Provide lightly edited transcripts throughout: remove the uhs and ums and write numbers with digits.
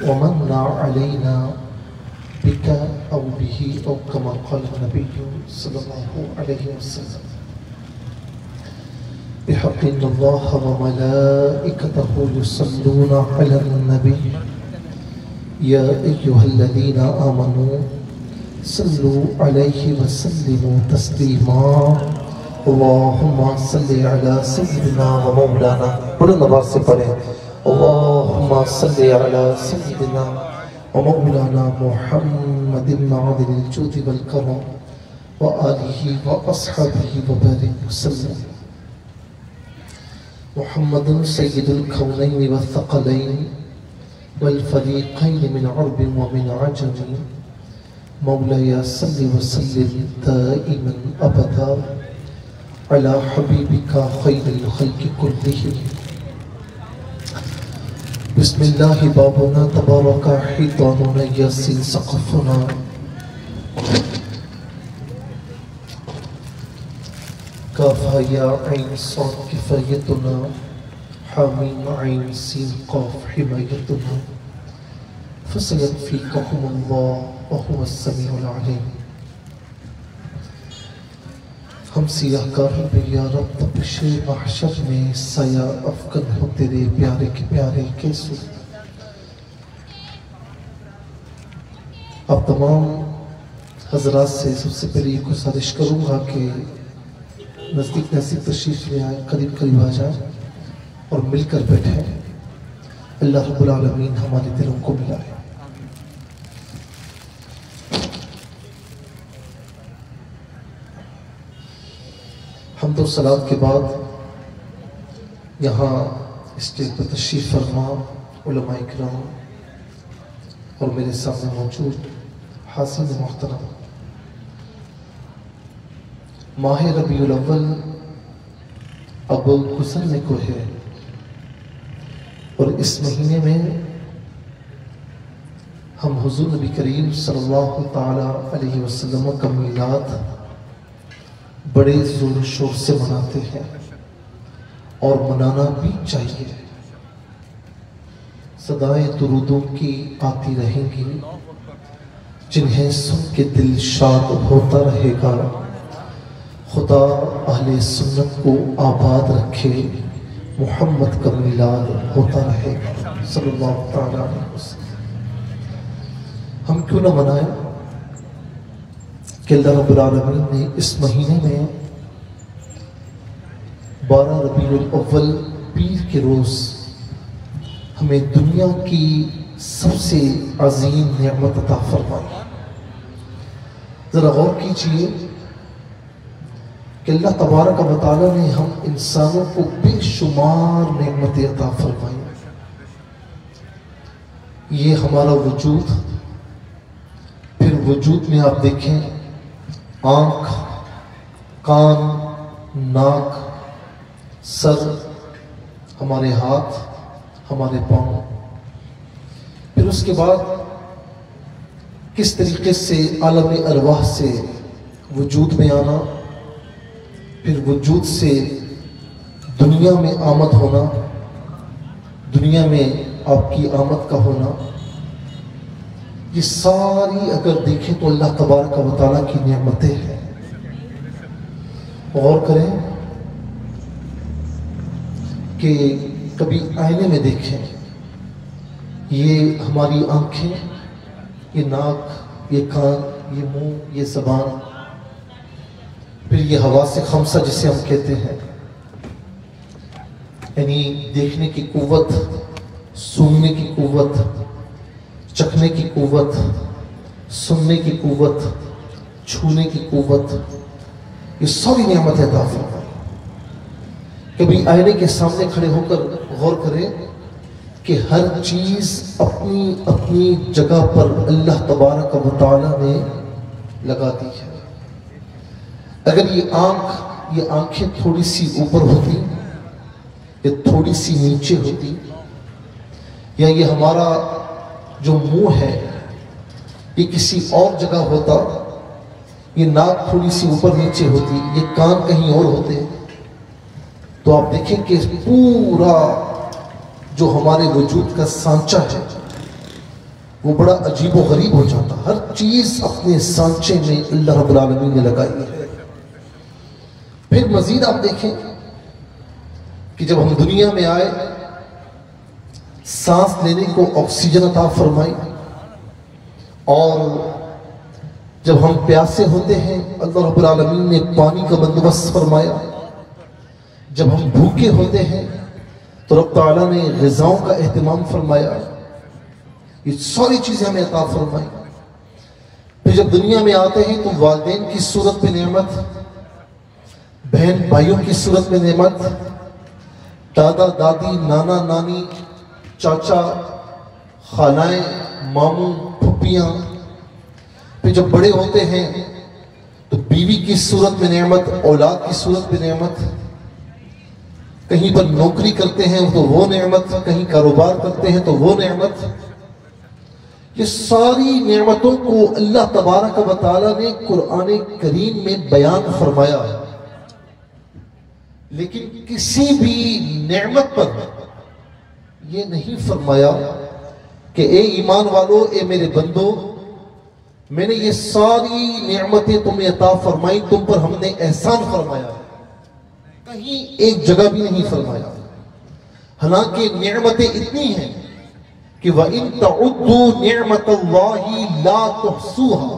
ومن علينا بك أو به أو كما قال النبي صلى الله عليه وسلم بحق إن الله وملائكته يصلون على النبي يا أيها الذين آمنوا صلوا عليه وسلموا تسليما اللهم صل على سيدنا ومولانا بلند آواز سے پڑھیں اللهم صل على سيدنا ومولانا محمد معدن الجود والكرم وآله وأصحابه وبارك وسلم محمد سيد الكونين والثقلين والفريقين من عرب ومن عجم مولاي صل وسلم دائما أبدا على حبيبك خير الخلق كلهم بسم الله بابنا تبارك حيطاننا ياسين سقفنا كافها يا عين صاد كفايتنا حامين عين سين قاف حمايتنا فسيكفيكهم الله وهو السميع العليم ہم سیاہ کاروں پہ یا رب تپش محشر میں سایہ افکن ہو تیرے پیارے کے پیارے کے سو اب تمام حضرات سے سب سے پہلے یہ گزارش کروں گا کہ نزدیک نزدیک تشریف لے آئے قریب قریب آ جائیں اور مل کر بیٹھیں اللہ رب العالمین ہمارے دلوں کو ملائے حمد و صلات کے بعد یہاں اسٹیج پر تشریف فرما علماء اکرام اور میرے سامنے موجود حاضرین محترم ماہ ربیع الاول اب گزرنے کو ہے اور اس مہینے میں ہم حضور نبی کریم صلی اللہ تعالی علیہ وسلم کا میلاد بڑے زور و شور سے مناتے ہیں اور منانا بھی چاہیے صدائیں درودوں کی آتی رہیں گی جنہیں سن کے دل شاد ہوتا رہے گا خدا اہل سنت کو آباد رکھے محمد کا میلاد ہوتا رہے گا صلی اللہ تعالیٰ علیہ وسلم ہم کیوں نہ منائیں کہ اللہ رب العالمین نے اس مہینے میں 12 ربیع الاول پیر کے روز ہمیں دنیا کی سب سے عظیم نعمت عطا فرمائی ذرا غور کیجئے کہ اللہ تبارک و تعالیٰ نے ہم انسانوں کو بے شمار نعمتیں عطا فرمائی یہ ہمارا وجود پھر وجود میں آپ دیکھیں آنکھ کان ناک سر ہمارے ہاتھ ہمارے پاؤں پھر اس کے بعد کس طریقے سے عالم ارواح سے وجود میں آنا پھر وجود سے دنیا میں آمد ہونا دنیا میں آپ کی آمد کا ہونا یہ ساری اگر دیکھیں تو اللہ تبارک و تعالیٰ کی نعمتیں ہیں غور کریں کہ کبھی آئینے میں دیکھیں یہ ہماری آنکھیں یہ ناک یہ کان یہ منہ یہ زبان پھر یہ حواس خمسہ جسے ہم کہتے ہیں یعنی دیکھنے کی قوت سوننے کی قوت چکھنے کی قوت سننے کی قوت چھونے کی قوت یہ ساری نعمتیں عطا فرمائی کبھی آئینے کے سامنے کھڑے ہو کر غور کریں کہ ہر چیز اپنی اپنی جگہ پر اللہ تبارک و تعالیٰ نے لگا دی ہے اگر یہ آنکھیں تھوڑی سی اوپر ہوتی یا تھوڑی سی نیچے ہوتی یا یہ ہمارا جو منہ ہے یہ کسی اور جگہ ہوتا یہ ناک تھوڑی سی اوپر نیچے ہوتی یہ کان کہیں اور ہوتے تو آپ دیکھیں کہ پورا جو ہمارے وجود کا سانچہ ہے وہ بڑا عجیب و غریب ہو جاتا. ہر چیز اپنے سانچے میں اللہ رب العالمین نے لگائی ہے. پھر مزید آپ دیکھیں کہ جب ہم دنیا میں آئے سانس لینے کو آکسیجن عطا فرمائی، اور جب ہم پیاسے ہوتے ہیں اللہ رب العالمین نے پانی کا بندوبست فرمایا. جب ہم بھوکے ہوتے ہیں تو رب تعالیٰ نے غذاؤں کا اہتمام فرمایا. یہ ساری چیزیں ہمیں عطا فرمائی. پھر جب دنیا میں آتے ہیں تو والدین کی صورت میں نعمت، بہن بھائیوں کی صورت میں نعمت، دادا دادی نانا نانی چاچا خالائیں ماموں پھپھیاں. پھر جب بڑے ہوتے ہیں تو بیوی کی صورت میں نعمت، اولاد کی صورت میں نعمت، کہیں پر نوکری کرتے ہیں تو وہ نعمت، کہیں کاروبار کرتے ہیں تو وہ نعمت. یہ ساری نعمتوں کو اللہ تبارک و تعالیٰ نے قرآن کریم میں بیان فرمایا. لیکن کسی بھی نعمت پر یہ نہیں فرمایا کہ اے ایمان والو، اے میرے بندو، میں نے یہ ساری نعمتیں تمہیں عطا فرمائی، تم پر ہم نے احسان فرمایا. کہیں ایک جگہ بھی نہیں فرمایا. حالانکہ نعمتیں اتنی ہیں کہ وَإِن تَعُدُّوا نِعْمَةَ اللَّهِ لَا تُحْصُوهَا،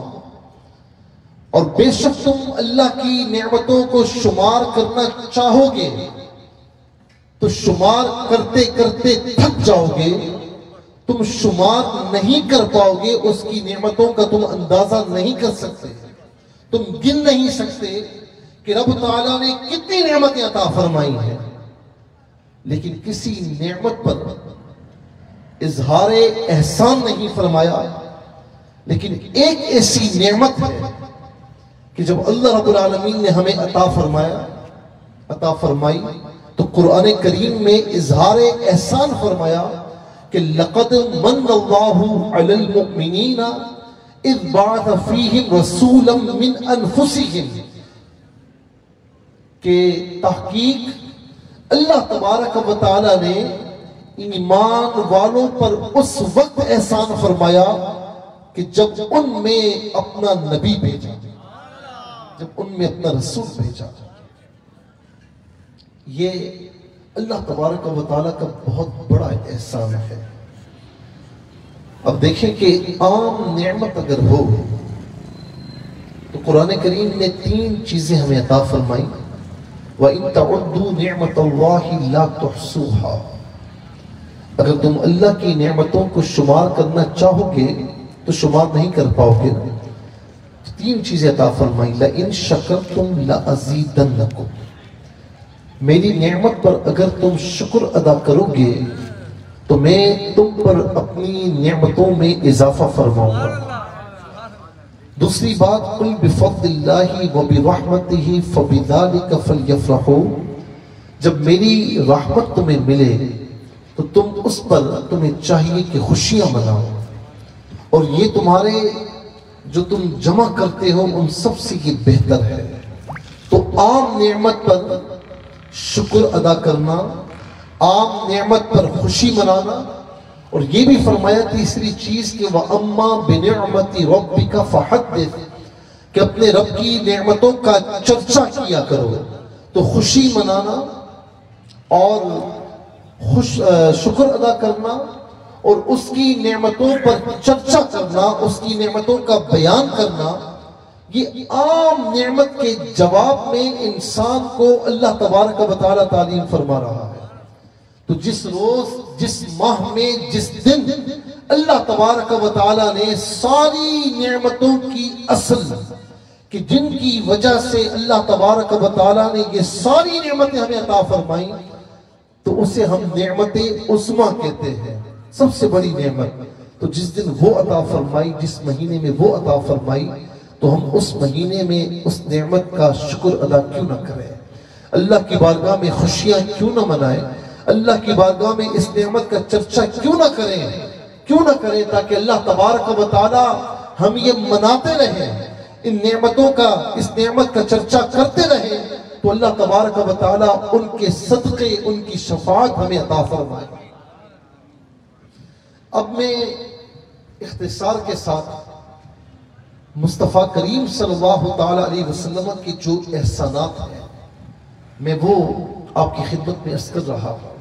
اور بے شک تم اللہ کی نعمتوں کو شمار کرنا چاہو گے تو شمار کرتے کرتے تھک جاؤ گے. تم شمار نہیں کر پاؤ گے، اس کی نعمتوں کا تم اندازہ نہیں کر سکتے، تم گن نہیں سکتے کہ رب تعالیٰ نے کتنی نعمتیں عطا فرمائی ہیں. لیکن کسی نعمت پر اظہار احسان نہیں فرمایا. لیکن ایک ایسی نعمت ہے کہ جب اللہ رب العالمین نے ہمیں عطا فرمائی تو قرآن کریم میں اظہار احسان فرمایا کہ لَقَدْ مَنَّ اللَّهُ عَلَى الْمُؤْمِنِينَ إِذْ بَعَثَ فِيهِمْ رَسُولًا مِّنْ أَنفُسِهِمْ، کہ تحقیق اللہ تبارک و تعالیٰ نے ایمان والوں پر اس وقت احسان فرمایا کہ جب ان میں اپنا نبی بھیجا، جب ان میں اپنا رسول بھیجا. یہ اللہ تبارک و تعالیٰ کا بہت بڑا احسان ہے. اب دیکھیں کہ عام نعمت اگر ہو تو قرآن کریم نے 3 چیزیں ہمیں عطا فرمائی. وَإِن تَعُدُّوا نِعْمَةَ اللَّهِ لَا تُحْصُوهَا، اگر تم اللہ کی نعمتوں کو شمار کرنا چاہو گے تو شمار نہیں کر پاؤ گے. 3 چیزیں عطا فرمائی. لَإِن شَكَرْتُمْ لَأَزِيدَنَّكُمْ، میری نعمت پر اگر تم شکر ادا کرو گے تو میں تم پر اپنی نعمتوں میں اضافہ فرماؤں گا. دوسری بات، قُلْ بِفَضْلِ اللَّهِ وَبِرَحْمَتِهِ فَبِذَلِكَ فَلْيَفْرَحُوا، جب میری رحمت تمہیں ملے تو تمہیں چاہیے کہ خوشیاں مناؤ، اور یہ تمہارے جو تم جمع کرتے ہو ان سب سے یہ بہتر ہے. تو عام نعمت پر شکر ادا کرنا، عام نعمت پر خوشی منانا، اور یہ بھی فرمایا تیسری چیز کہ وَأَمَّا بِنِعْمَةِ رَبِّكَ فَحَدِّثْ، کہ اپنے رب کی نعمتوں کا چرچا کیا کرو. تو خوشی منانا اور شکر ادا کرنا اور اس کی نعمتوں پر چرچا کرنا، اس کی نعمتوں کا بیان کرنا، یہ عام نعمت کے جواب میں انسان کو اللہ تبارک و تعالیٰ تعلیم فرما رہا ہے. تو جس روز، جس ماہ میں، جس دن اللہ تبارک و تعالیٰ نے ساری نعمتوں کی اصل کہ جن کی وجہ سے اللہ تبارک و تعالیٰ نے یہ ساری نعمتیں ہمیں عطا فرمائیں، تو اسے ہم نعمت عظمیٰ کہتے ہیں، سب سے بڑی نعمت. تو جس دن وہ عطا فرمائی، جس مہینے میں وہ عطا فرمائی، تو ہم اس مہینے میں اس نعمت کا شکر ادا کیوں نہ کریں؟ اللہ کی بارگاہ میں خوشیاں کیوں نہ منائیں؟ اللہ کی بارگاہ میں اس نعمت کا چرچا کیوں نہ کریں تاکہ اللہ تبارک و تعالی ہم یہ مناتے رہیں، ان نعمتوں کا، اس نعمت کا چرچا کرتے رہیں، تو اللہ تبارک و تعالی ان کے صدقے، ان کی شفاعت ہمیں عطا فرمائے. اب میں اختصار کے ساتھ مصطفیٰ کریم صلی اللہ تعالیٰ علیہ وسلم کے جو احسانات ہیں میں وہ آپ کی خدمت میں عرض کر رہا ہوں۔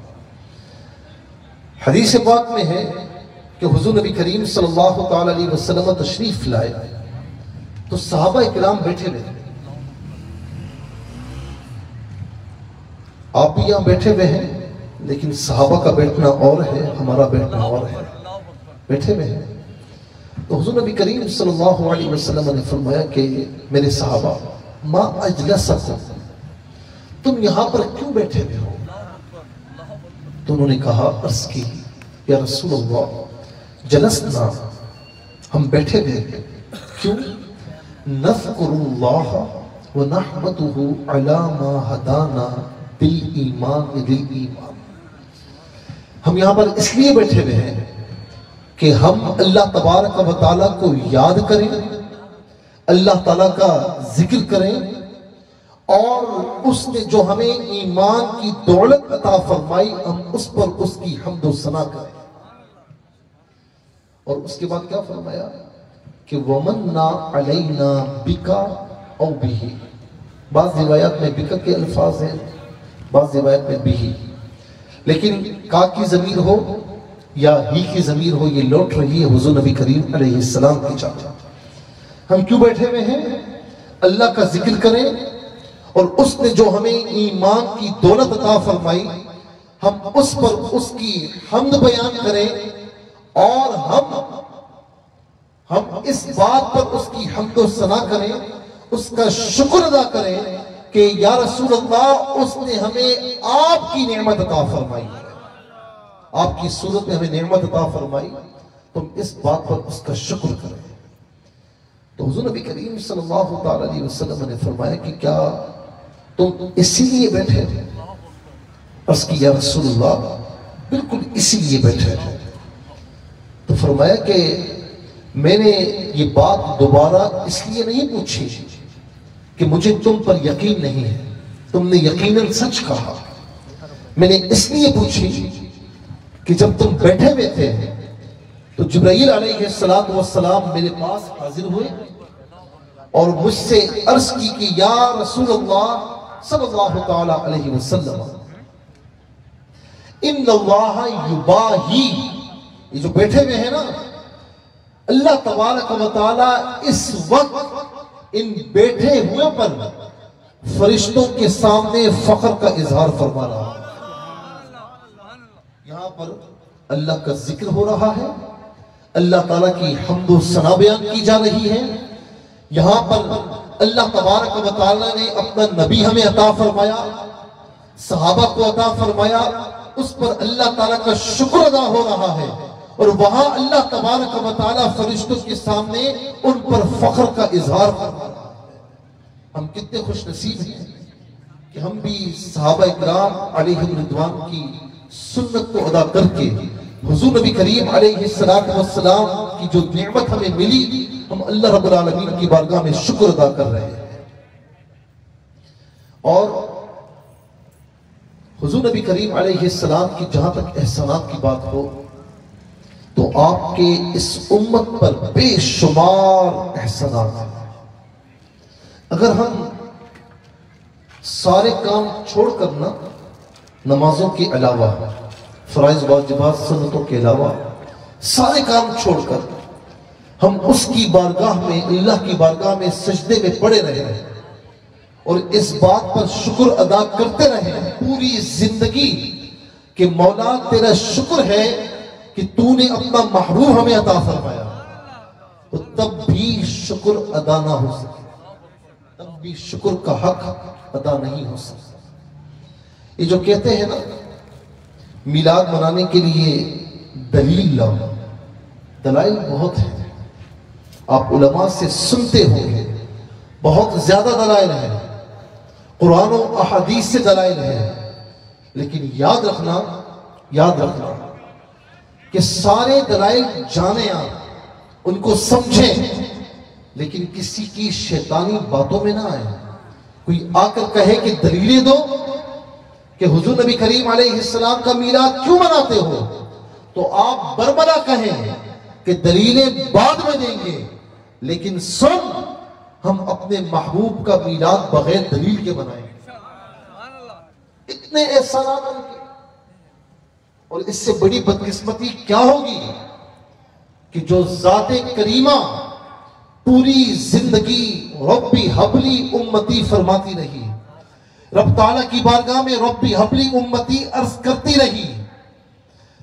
حدیث پاک میں ہے کہ حضور نبی کریم صلی اللہ تعالیٰ علیہ وسلم تشریف لائے تو صحابہ اکرام بیٹھے ہوئے، آپ بھی یہاں بیٹھے ہوئے ہیں لیکن صحابہ کا بیٹھنا اور ہے، ہمارا بیٹھنا اور ہے، بیٹھے ہوئے ہیں۔ تو حضور نبی کریم صلی اللہ علیہ وسلم نے فرمایا کہ میرے صحابہ ما اجلسکم، تم یہاں پر کیوں بیٹھے ہوئے ہو؟ تو انہوں نے کہا عرض کی یا رسول اللہ جلسنا، ہم بیٹھے ہوئے کیوں؟ نذکر اللہ ونحمدہ علی ما ہدانا بالایمان للایمان، ہم یہاں پر اس لیے بیٹھے ہوئے ہیں کہ ہم اللہ تبارک و تعالیٰ کو یاد کریں، اللہ تعالیٰ کا ذکر کریں، اور اس نے جو ہمیں ایمان کی دولت عطا فرمائی ہم اس پر اس کی حمد و ثنا کریں۔ اور اس کے بعد کیا فرمایا کہ وَمَنَّا عَلَيْنَا بِكَ أَوْ بِهِ، بعض روایات میں بِكَ کے الفاظ ہیں، بعض روایات میں بِهِ، لیکن کا کی ضمیر ہو یا ہی کی ضمیر ہو یہ لوٹ رہی ہے حضور نبی کریم علیہ السلام کی جانب۔ ہم کیوں بیٹھے ہوئے ہیں؟ اللہ کا ذکر کریں اور اس نے جو ہمیں ایمان کی دولت عطا فرمائی ہم اس پر اس کی حمد بیان کریں، اور ہم اس بات پر اس کی حمد و ثنا کریں، اس کا شکر ادا کریں کہ یا رسول اللہ اس نے ہمیں آپ کی نعمت عطا فرمائی، آپ کی صورت میں ہمیں نعمت عطا فرمائی، تم اس بات پر اس کا شکر کریں۔ تو حضور نبی کریم صلی اللہ تعالیٰ علیہ وسلم نے فرمایا کہ کیا تم اسی لیے بیٹھے تھے؟ عرض کی یا رسول اللہ بالکل اسی لیے بیٹھے تھے۔ تو فرمایا کہ میں نے یہ بات دوبارہ اس لیے نہیں پوچھی کہ مجھے تم پر یقین نہیں ہے، تم نے یقیناً سچ کہا، میں نے اس لیے پوچھی کہ جب تم بیٹھے ہوئے تھے تو جبرائیل علیہ السلام میرے پاس حاضر ہوئے اور مجھ سے عرض کی کہ یا رسول اللہ صلی اللہ تعالیٰ علیہ وسلم ان اللہ یباہی، یہ جو بیٹھے ہوئے ہیں نا، اللہ تبارک و تعالیٰ اس وقت ان بیٹھے ہوئے پر فرشتوں کے سامنے فخر کا اظہار فرما رہا ہے۔ یہاں پر اللہ کا ذکر ہو رہا ہے، اللہ تعالیٰ کی حمد و ثنا بیان کی جا رہی ہے، یہاں پر اللہ تبارک و تعالیٰ نے اپنا نبی ہمیں عطا فرمایا، صحابہ کو عطا فرمایا، اس پر اللہ تعالیٰ کا شکر ادا ہو رہا ہے، اور وہاں اللہ تبارک و تعالیٰ فرشتوں کے سامنے ان پر فخر کا اظہار فرما رہا ہے۔ ہم کتنے خوش نصیب ہیں کہ ہم بھی صحابہ اکرام علیہم رضوان کی سنت کو ادا کر کے حضور نبی کریم علیہ السلام کی جو نعمت ہمیں ملی ہم اللہ رب العالمین کی بارگاہ میں شکر ادا کر رہے ہیں۔ اور حضور نبی کریم علیہ السلام کی جہاں تک احسانات کی بات ہو تو آپ کے اس امت پر بے شمار احسانات ہیں۔ اگر ہم سارے کام چھوڑ کر نمازوں کے علاوہ، فرائض واجبات سنتوں کے علاوہ سارے کام چھوڑ کر ہم اس کی بارگاہ میں، اللہ کی بارگاہ میں سجدے میں پڑے رہے ہیں اور اس بات پر شکر ادا کرتے رہے پوری زندگی کہ مولا تیرا شکر ہے کہ تو نے اپنا محروم ہمیں عطا فرمایا، تو تب بھی شکر ادا نہ ہو سکے، تب بھی شکر کا حق ادا نہیں ہو سکتا۔ یہ جو کہتے ہیں نا میلاد منانے کے لیے دلیل لاؤ، دلائل بہت ہیں، آپ علماء سے سنتے ہوں گے، بہت زیادہ دلائل ہیں، قرآن و احادیث سے دلائل ہیں، لیکن یاد رکھنا کہ سارے دلائل جانیں آپ، ان کو سمجھیں، لیکن کسی کی شیطانی باتوں میں نہ آئیں۔ کوئی آ کر کہے کہ دلیلیں دو کہ حضور نبی کریم علیہ السلام کا میلاد کیوں مناتے ہو، تو آپ بربلا کہیں کہ دلیلیں بعد میں دیں گے، لیکن سن ہم اپنے محبوب کا میلاد بغیر دلیل کے منائیں گے۔ اتنے احسانات ان کے، اور اس سے بڑی بدقسمتی کیا ہوگی کہ جو ذات کریمہ پوری زندگی ربی حبلی امتی فرماتی رہی، رب تعالیٰ کی بارگاہ میں ربی حبلی امتی عرض کرتی رہی،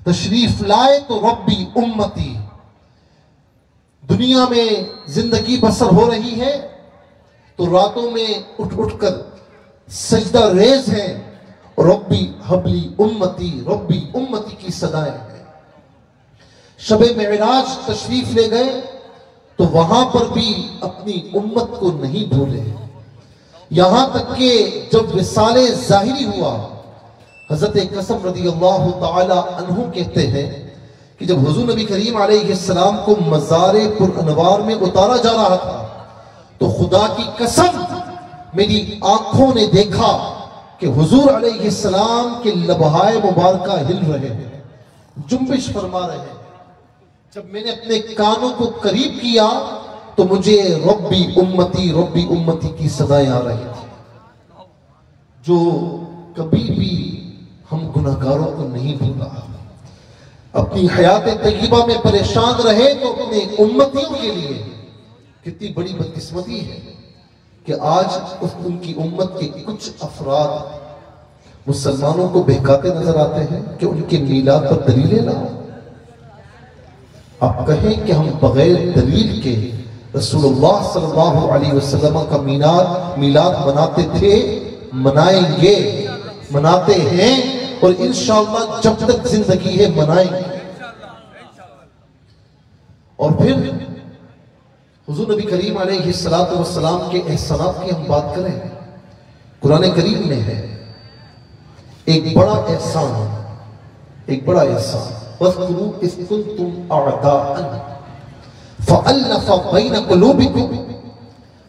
تشریف لائے تو ربی امتی، دنیا میں زندگی بسر ہو رہی ہے تو راتوں میں اٹھ اٹھ کر سجدہ ریز ہے، ربی حبلی امتی، ربی امتی کی صدائیں ہیں۔ شب معراج تشریف لے گئے تو وہاں پر بھی اپنی امت کو نہیں بھولے، یہاں تک کہ جب وصال ظاہری ہوا، حضرت قاسم رضی اللہ تعالی عنہ کہتے ہیں کہ جب حضور نبی کریم علیہ السلام کو مزار پر انوار میں اتارا جا رہا تھا تو خدا کی قسم میری آنکھوں نے دیکھا کہ حضور علیہ السلام کے لبہائے مبارکہ ہل رہے ہیں، جنبش فرما رہے ہیں۔ جب میں نے اپنے کانوں کو قریب کیا تو مجھے ربی امتی کی صدائیں آ رہی تھی۔ جو کبھی بھی ہم گناہگاروں کو نہیں بھولا، اپنی حیات طیبہ میں پریشان رہے تو اپنے امتیوں کے لیے کتنی بڑی بدقسمتی ہے کہ آج ان کی امت کے کچھ افراد مسلمانوں کو بہکاتے نظر آتے ہیں کہ ان کے میلاد پر دلیلیں لاؤ۔ آپ کہیں کہ ہم بغیر دلیل کے رسول اللہ صلی اللہ علیہ وسلم کا میلاد مناتے تھے، منائیں گے، مناتے ہیں، اور انشاءاللہ جب تک زندگی ہے منائیں گے۔ اور پھر حضور نبی کریم علیہ السلام کے احسانات کی ہم بات کریں، قرآن کریم میں ہے ایک بڑا احسان، ایک بڑا احسان، وَاذْكُرُوا إِذْ كُنْتُمْ أَعْدَاءً فَأَلَّفَ بَيْنَ قُلُوبِكُمْ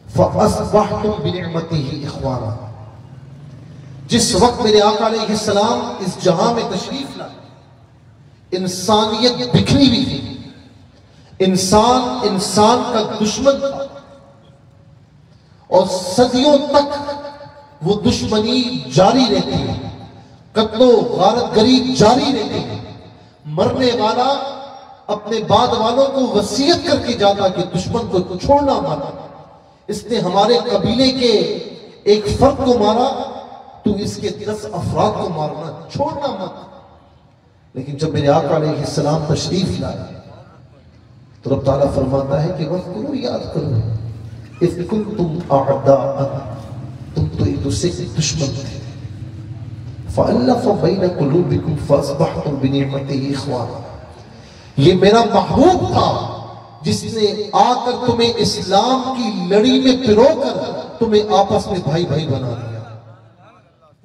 فَأَصْبَحْتُمْ بِنِعْمَتِهِ إِخْوَانًا۔ جس وقت میرے آقا علیہ السلام اس جہاں میں تشریف لائے، انسانیت بکھری ہوئی تھی، انسان کا دشمن تھا، اور صدیوں تک وہ دشمنی جاری رہتی، قتل و غارت گری جاری رہتی۔ مرنے والا اپنے بعد والوں کو وصیت کر کے جاتا کہ دشمن کو چھوڑنا مت، اس نے ہمارے قبیلے کے ایک فرد کو مارا تو اس کے 10 افراد کو مارنا، چھوڑنا مت۔ لیکن جب میرے آقا علیہ السلام تشریف لائے تو رب تعالیٰ فرماتا ہے کہ وَاذْكُرُوا، یاد کرو، اِذْ كُنْتُمْ أَعْدَاءً، تم تو ایک دوسرے کے دشمن تھے، فَأَلَّفَ بَيْنَ قُلُوبِكُمْ فَأَصْبَحْتُمْ بِنِعْمَتِهِ إِخْوَانًا۔ یہ میرا محبوب تھا جس نے آ کر تمہیں اسلام کی لڑی میں پرو کر تمہیں آپس میں بھائی بھائی بنا دیا۔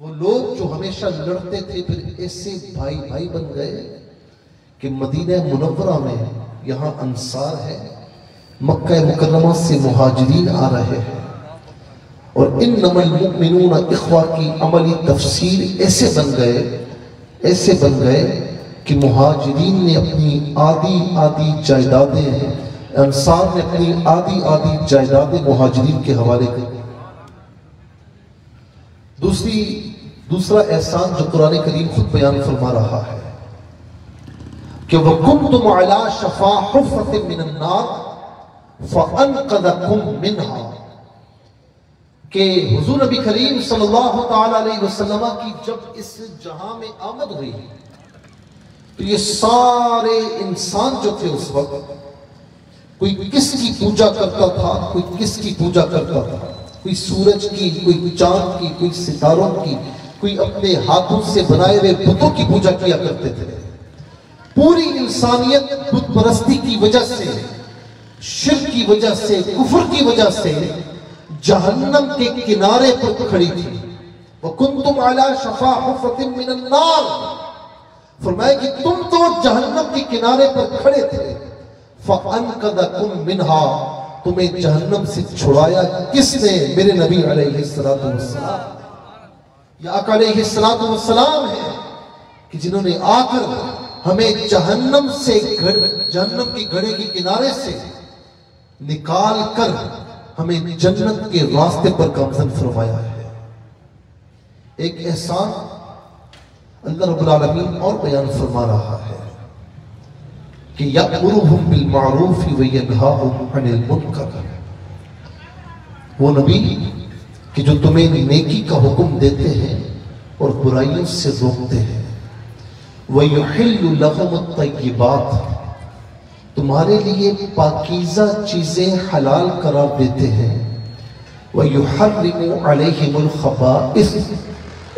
وہ لوگ جو ہمیشہ لڑتے تھے پھر ایسے بھائی بھائی بن گئے کہ مدینہ منورہ میں یہاں انصار ہے، مکہ مکرمہ سے مہاجرین آ رہے ہیں، اور انما المؤمنون اخوہ کی عملی تفسیر ایسے بن گئے کہ مہاجرین نے اپنی آدھی جائیدادیں ہیں، انصار نے اپنی آدھی جائیدادیں مہاجرین کے حوالے کر دی۔ دوسرا احسان جو قرآن کریم خود بیان فرما رہا ہے کہ وَكُنْتُمْ عَلَىٰ شَفَا حُفْرَةٍ مِّنَ النَّارِ فَأَنْقَذَكُمْ مِنْهَا، کہ حضور نبی کریم صلی اللہ تعالی علیہ وسلم کی جب اس جہاں میں آمد ہوئی تو یہ سارے انسان جو تھے اس وقت، کوئی کس کی پوجا کرتا تھا، کوئی کس کی پوجا کرتا تھا، کوئی سورج کی، کوئی چاند کی، کوئی ستاروں کی، کوئی اپنے ہاتھوں سے بنائے ہوئے بتوں کی پوجا کیا کرتے تھے۔ پوری انسانیت بت پرستی کی وجہ سے، شرک کی وجہ سے، کفر کی وجہ سے جہنم کے کنارے پر کھڑی تھی۔ وَكُنْتُمْ عَلَىٰ شَفَا حُفْرَةٍ مِّنَ النَّارِ، فرمایا کہ تم تو جہنم کے کنارے پر کھڑے تھے، فَأَنْقَذَكُمْ مِنْهَا، تمہیں جہنم سے چھڑایا کس نے؟ میرے نبی علیہ السلام، یا آقا علیہ السلام ہیں کہ جنہوں نے آ کر ہمیں جہنم کی گڑھے کے کنارے سے نکال کر ہمیں جنت کے راستے پر گامزن فرمایا ہے۔ ایک احسان اللہ رب العالمین اور بیان فرما رہا ہے کہ یأمرہم بالمعروف وینہاہم عن المنکر، وہ نبی کہ جو تمہیں نیکی کا حکم دیتے ہیں اور برائیوں سے روکتے ہیں۔ وَيُحِلُّ لَهُمُ الطَّيِّبَاتِ، تمہارے لیے پاکیزہ چیزیں حلال قرار دیتے ہیں۔ وَيُحَرِّمُ عَلَيْهِمُ الْخَبَائِثَ،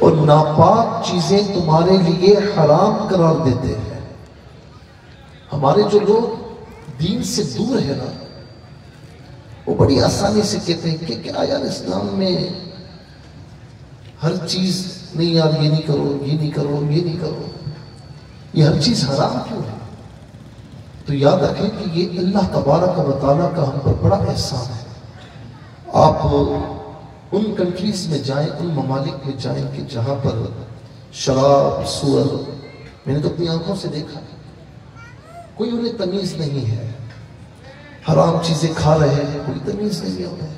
اور ناپاک چیزیں تمہارے لیے حرام قرار دیتے ہیں۔ ہمارے جو لوگ دین سے دور ہیں نا، وہ بڑی آسانی سے کہتے ہیں کہ کیا یار اسلام میں ہر چیز نہیں یار، یہ نہیں کرو، یہ نہیں کرو، یہ نہیں کرو، یہ ہر چیز حرام کیوں ہے؟ تو یاد رکھیں کہ یہ اللہ تبارک و تعالیٰ کا ہم پر بڑا احسان ہے۔ آپ ان کنٹریز میں جائیں، ان ممالک میں جائیں کہ جہاں پر شراب، سور، میں نے تو اپنی آنکھوں سے دیکھا، کوئی انہیں تمیز نہیں ہے، حرام چیزیں کھا رہے ہیں، کوئی تمیز نہیں ہے۔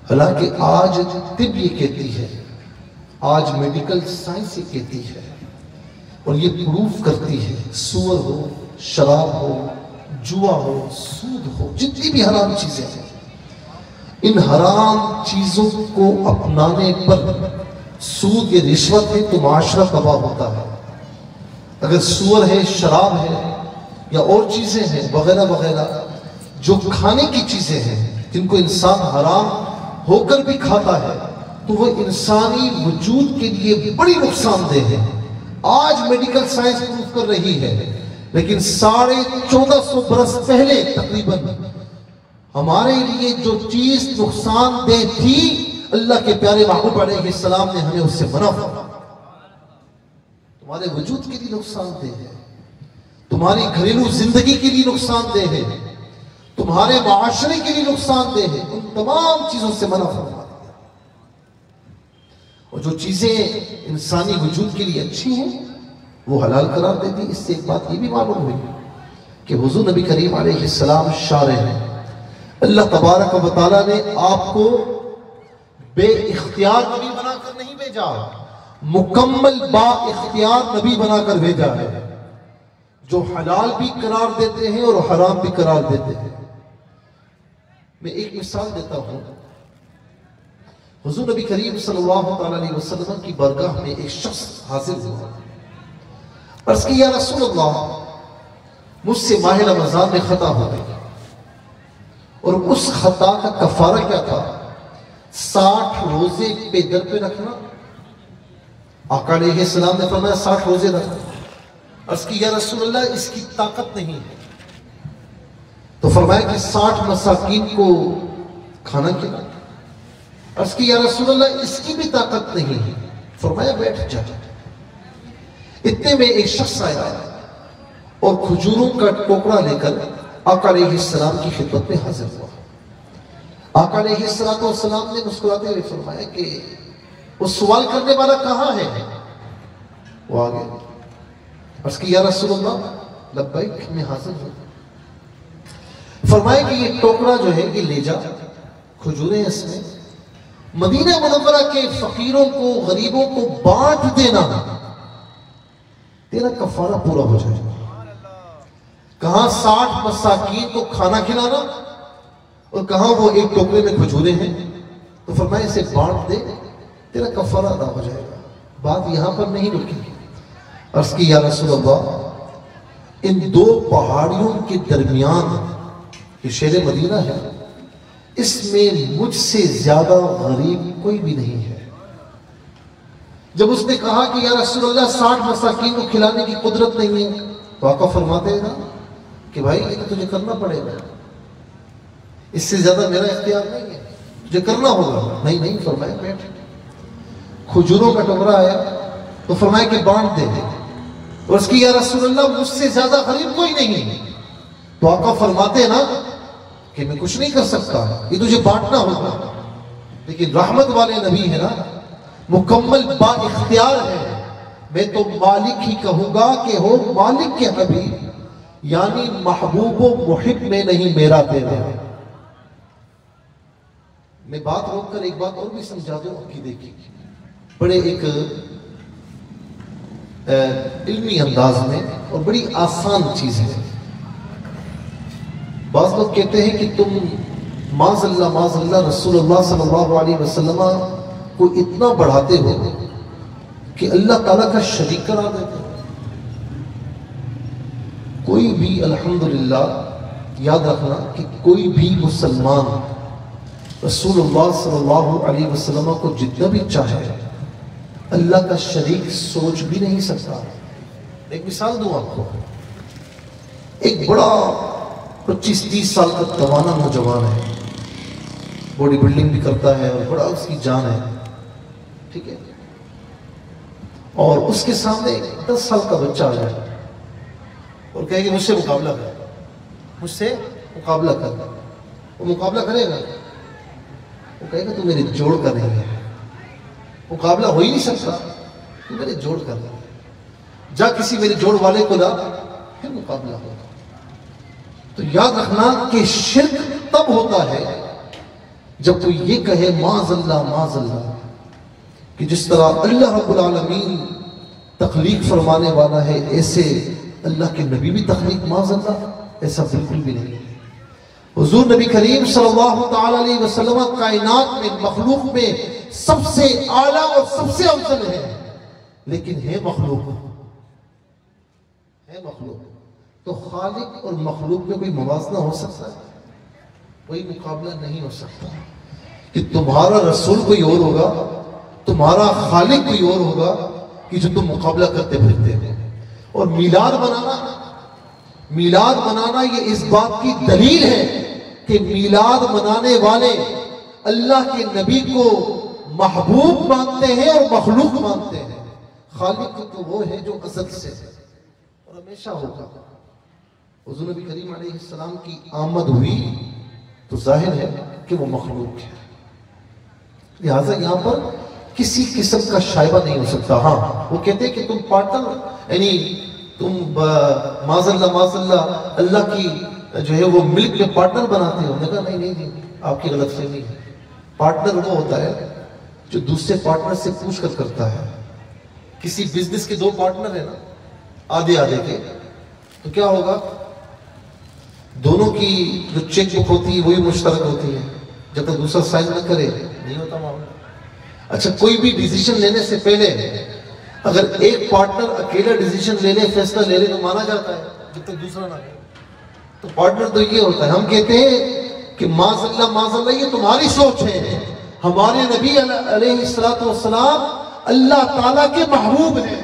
حالانکہ آج طب یہ کہتی ہے، آج میڈیکل سائنس یہ کہتی ہے اور یہ پروف کرتی ہے، سور ہو، شراب ہو، جوا ہو، سود ہو، جتنی بھی حرام چیزیں ہیں، ان حرام چیزوں کو اپنانے پر سود یا رشوت ہے تو معاشرہ تباہ ہوتا ہے۔ اگر سور ہے، شراب ہے یا اور چیزیں ہیں وغیرہ وغیرہ جو کھانے کی چیزیں ہیں جن کو انسان حرام ہو کر بھی کھاتا ہے تو وہ انسانی وجود کے لیے بڑی نقصان دہ ہے۔ آج میڈیکل سائنس پروف کر رہی ہے، لیکن 1450 برس پہلے تقریباً ہمارے لیے جو چیز نقصان دہ تھی، اللہ کے پیارے محبوب علیہ السلام نے ہمیں اس سے منع فرمایا۔ تمہارے وجود کے لیے نقصان دہ ہے، تمہاری گھریلو زندگی کے لیے نقصان دہ ہے، تمہارے معاشرے کے لیے نقصان دہ ہے، ان تمام چیزوں سے منع فرما دیا۔ اور جو چیزیں انسانی وجود کے لیے اچھی ہیں وہ حلال قرار دیتی۔ اس سے ایک بات یہ بھی معلوم ہوئی کہ حضور نبی کریم علیہ السلام شارع ہیں، اللہ تبارک و تعالیٰ نے آپ کو بے اختیار نبی بنا کر نہیں بھیجا، مکمل با اختیار نبی بنا کر بھیجا ہے، جو حلال بھی قرار دیتے ہیں اور حرام بھی قرار دیتے ہیں۔ میں ایک مثال دیتا ہوں۔ حضور نبی کریم صلی اللہ علیہ وسلم کی بارگاہ میں ایک شخص حاضر ہوا، عرض کی یا رسول اللہ، مجھ سے ماہ رمضان میں خطا ہو گئی، اور اس خطا کا کفارہ کیا تھا؟ 60 روزے پہ در پہ رکھنا۔ آقا علیہ السلام نے فرمایا 60 روزے رکھنا۔ عرض کی یا رسول اللہ، اس کی طاقت نہیں ہے۔ تو فرمایا کہ 60 مساکین کو کھانا کھلانا۔ عرض کی یا رسول اللہ، اس کی بھی طاقت نہیں ہے۔ فرمایا بیٹھ جا۔ اتنے میں ایک شخص آیا اور کھجوروں کا ٹوکرا لے کر آقا علیہ السلام کی خدمت میں حاضر ہوا۔ آقا علیہ السلام نے مسکراتے ہوئے فرمایا کہ وہ سوال کرنے والا کہاں ہے؟ وہ آگے۔ عرض کی یا رسول اللہ، لبیک، میں حاضر ہوں۔ فرمایا کہ یہ ٹوکرا جو ہے کہ لے جا، کھجوریں اس میں، مدینہ منورہ کے فقیروں کو، غریبوں کو بانٹ دینا، تیرا کفارہ پورا ہو جائے۔ کہاں 60 مساکین کو کھانا کھلانا اور کہاں وہ ایک ٹوکرے میں کھجوریں ہیں، تو فرمایا اسے بانٹ دے، تیرا کفارہ ادا ہو جائے گا۔ بات یہاں پر نہیں رکی۔ عرض کی یا رسول اللہ، ان دو پہاڑیوں کے درمیان یہ شہر مدینہ ہے، اس میں مجھ سے زیادہ غریب کوئی بھی نہیں ہے۔ جب اس نے کہا کہ یا رسول اللہ 60 مساکین کو کھلانے کی قدرت نہیں ہے، تو آقا فرماتے ہیں نا کہ بھائی یہ تو تجھے کرنا پڑے گا، اس سے زیادہ میرا اختیار نہیں ہے، تجھے کرنا ہوگا۔ نہیں، فرمایا بیٹھ۔ کھجوروں کا ٹکڑا آیا تو فرمایا کہ بانٹ دے دے، اور اس کی یا رسول اللہ مجھ سے زیادہ غریب کوئی نہیں ہے۔ تو آقا فرماتے ہیں نا کہ میں کچھ نہیں کر سکتا، یہ تجھے بانٹنا ہوگا۔ لیکن رحمت والے نبی ہے نا، مکمل با اختیار ہے، میں تو مالک ہی کہوں گا کہ ہو مالک کے حبیب، یعنی محبوب و محب میں نہیں میرا تیرا۔ میں بات روک کر ایک بات اور بھی سمجھا دوں عقیدے کی، بڑے ایک علمی انداز میں اور بڑی آسان چیز ہے۔ بعض لوگ کہتے ہیں کہ تم معاذ اللہ رسول اللہ صلی اللہ علیہ وسلم کو اتنا بڑھاتے ہو کہ اللہ تعالیٰ کا شریک کرا دیتے ہو۔ کوئی بھی الحمدللہ یاد رکھنا کہ کوئی بھی مسلمان رسول اللہ صلی اللہ علیہ وسلم کو جتنا بھی چاہے اللہ کا شریک سوچ بھی نہیں سکتا۔ ایک مثال دوں آپ کو، ایک بڑا 25-30 سال کا توانا نوجوان ہے، باڈی بلڈنگ بھی کرتا ہے اور بڑا اس کی جان ہے، ٹھیک ہے، اور اس کے سامنے 10 سال کا بچہ آ جائے اور کہے کہ مجھ سے مقابلہ کر، مجھ سے مقابلہ کر، وہ مقابلہ کرے گا؟ وہ کہے گا تو میرے جوڑ کا نہیں ہے، مقابلہ ہو ہی نہیں سکتا، تو میرے جوڑ کا نہیں ہے، جا کسی میرے جوڑ والے کو لا، پھر مقابلہ ہوگا۔ تو یاد رکھنا کہ شرک تب ہوتا ہے جب کوئی یہ کہے معاذ اللہ کہ جس طرح اللہ رب العالمین تخلیق فرمانے والا ہے ایسے اللہ کے نبی بھی تخلیق، معاذ اللہ ایسا بالکل بھی نہیں ہے۔ حضور نبی کریم صلی اللہ تعالی علیہ وسلم کائنات میں مخلوق میں سب سے اعلیٰ اور سب سے افضل ہے، لیکن ہے مخلوق، تو خالق اور مخلوق میں کوئی موازنہ ہو سکتا ہے؟ کوئی مقابلہ نہیں ہو سکتا کہ تمہارا رسول کوئی اور ہوگا، تمہارا خالق کوئی اور ہوگا کہ جو تم مقابلہ کرتے پھرتے ہیں۔ اور میلاد منانا یہ اس بات کی دلیل ہے کہ میلاد منانے والے اللہ کے نبی کو محبوب مانتے ہیں اور مخلوق مانتے ہیں۔ خالق تو وہ ہے جو ازل سے ہے اور ہمیشہ ہوگا۔ حضور نبی کریم علیہ السلام کی آمد ہوئی تو ظاہر ہے کہ وہ مخلوق ہے، لہٰذا یہاں پر کسی قسم کا شائبہ نہیں ہو سکتا۔ ہاں وہ کہتے ہیں کہ تم پارٹنر، یعنی تم معاذ اللہ اللہ کی جو ہے وہ ملک میں پارٹنر بناتے ہو۔ کہا نہیں، آپ کی غلط فہمی ہے۔ پارٹنر وہ ہوتا ہے جو دوسرے پارٹنر سے پوچھ کر کرتا ہے۔ کسی بزنس کے 2 پارٹنر ہیں نا، آدھے کے، تو کیا ہوگا؟ دونوں کی جو چیک بک ہوتی ہے وہی مشترک ہوتی ہے، جب تک دوسرا سائن نہ کرے نہیں ہوتا معاملہ۔ اچھا، کوئی بھی ڈیسیشن لینے سے پہلے اگر ایک پارٹنر اکیلا ڈیسیشن لے لے، فیصلہ لے لے تو مانا جاتا ہے جب تک دوسرا نہ کرے۔ تو پارٹنر تو یہ ہوتا ہے۔ ہم کہتے ہیں کہ معاذ اللہ یہ تمہاری سوچ ہے، ہمارے نبی علیہ السلام اللہ تعالیٰ کے محبوب ہیں،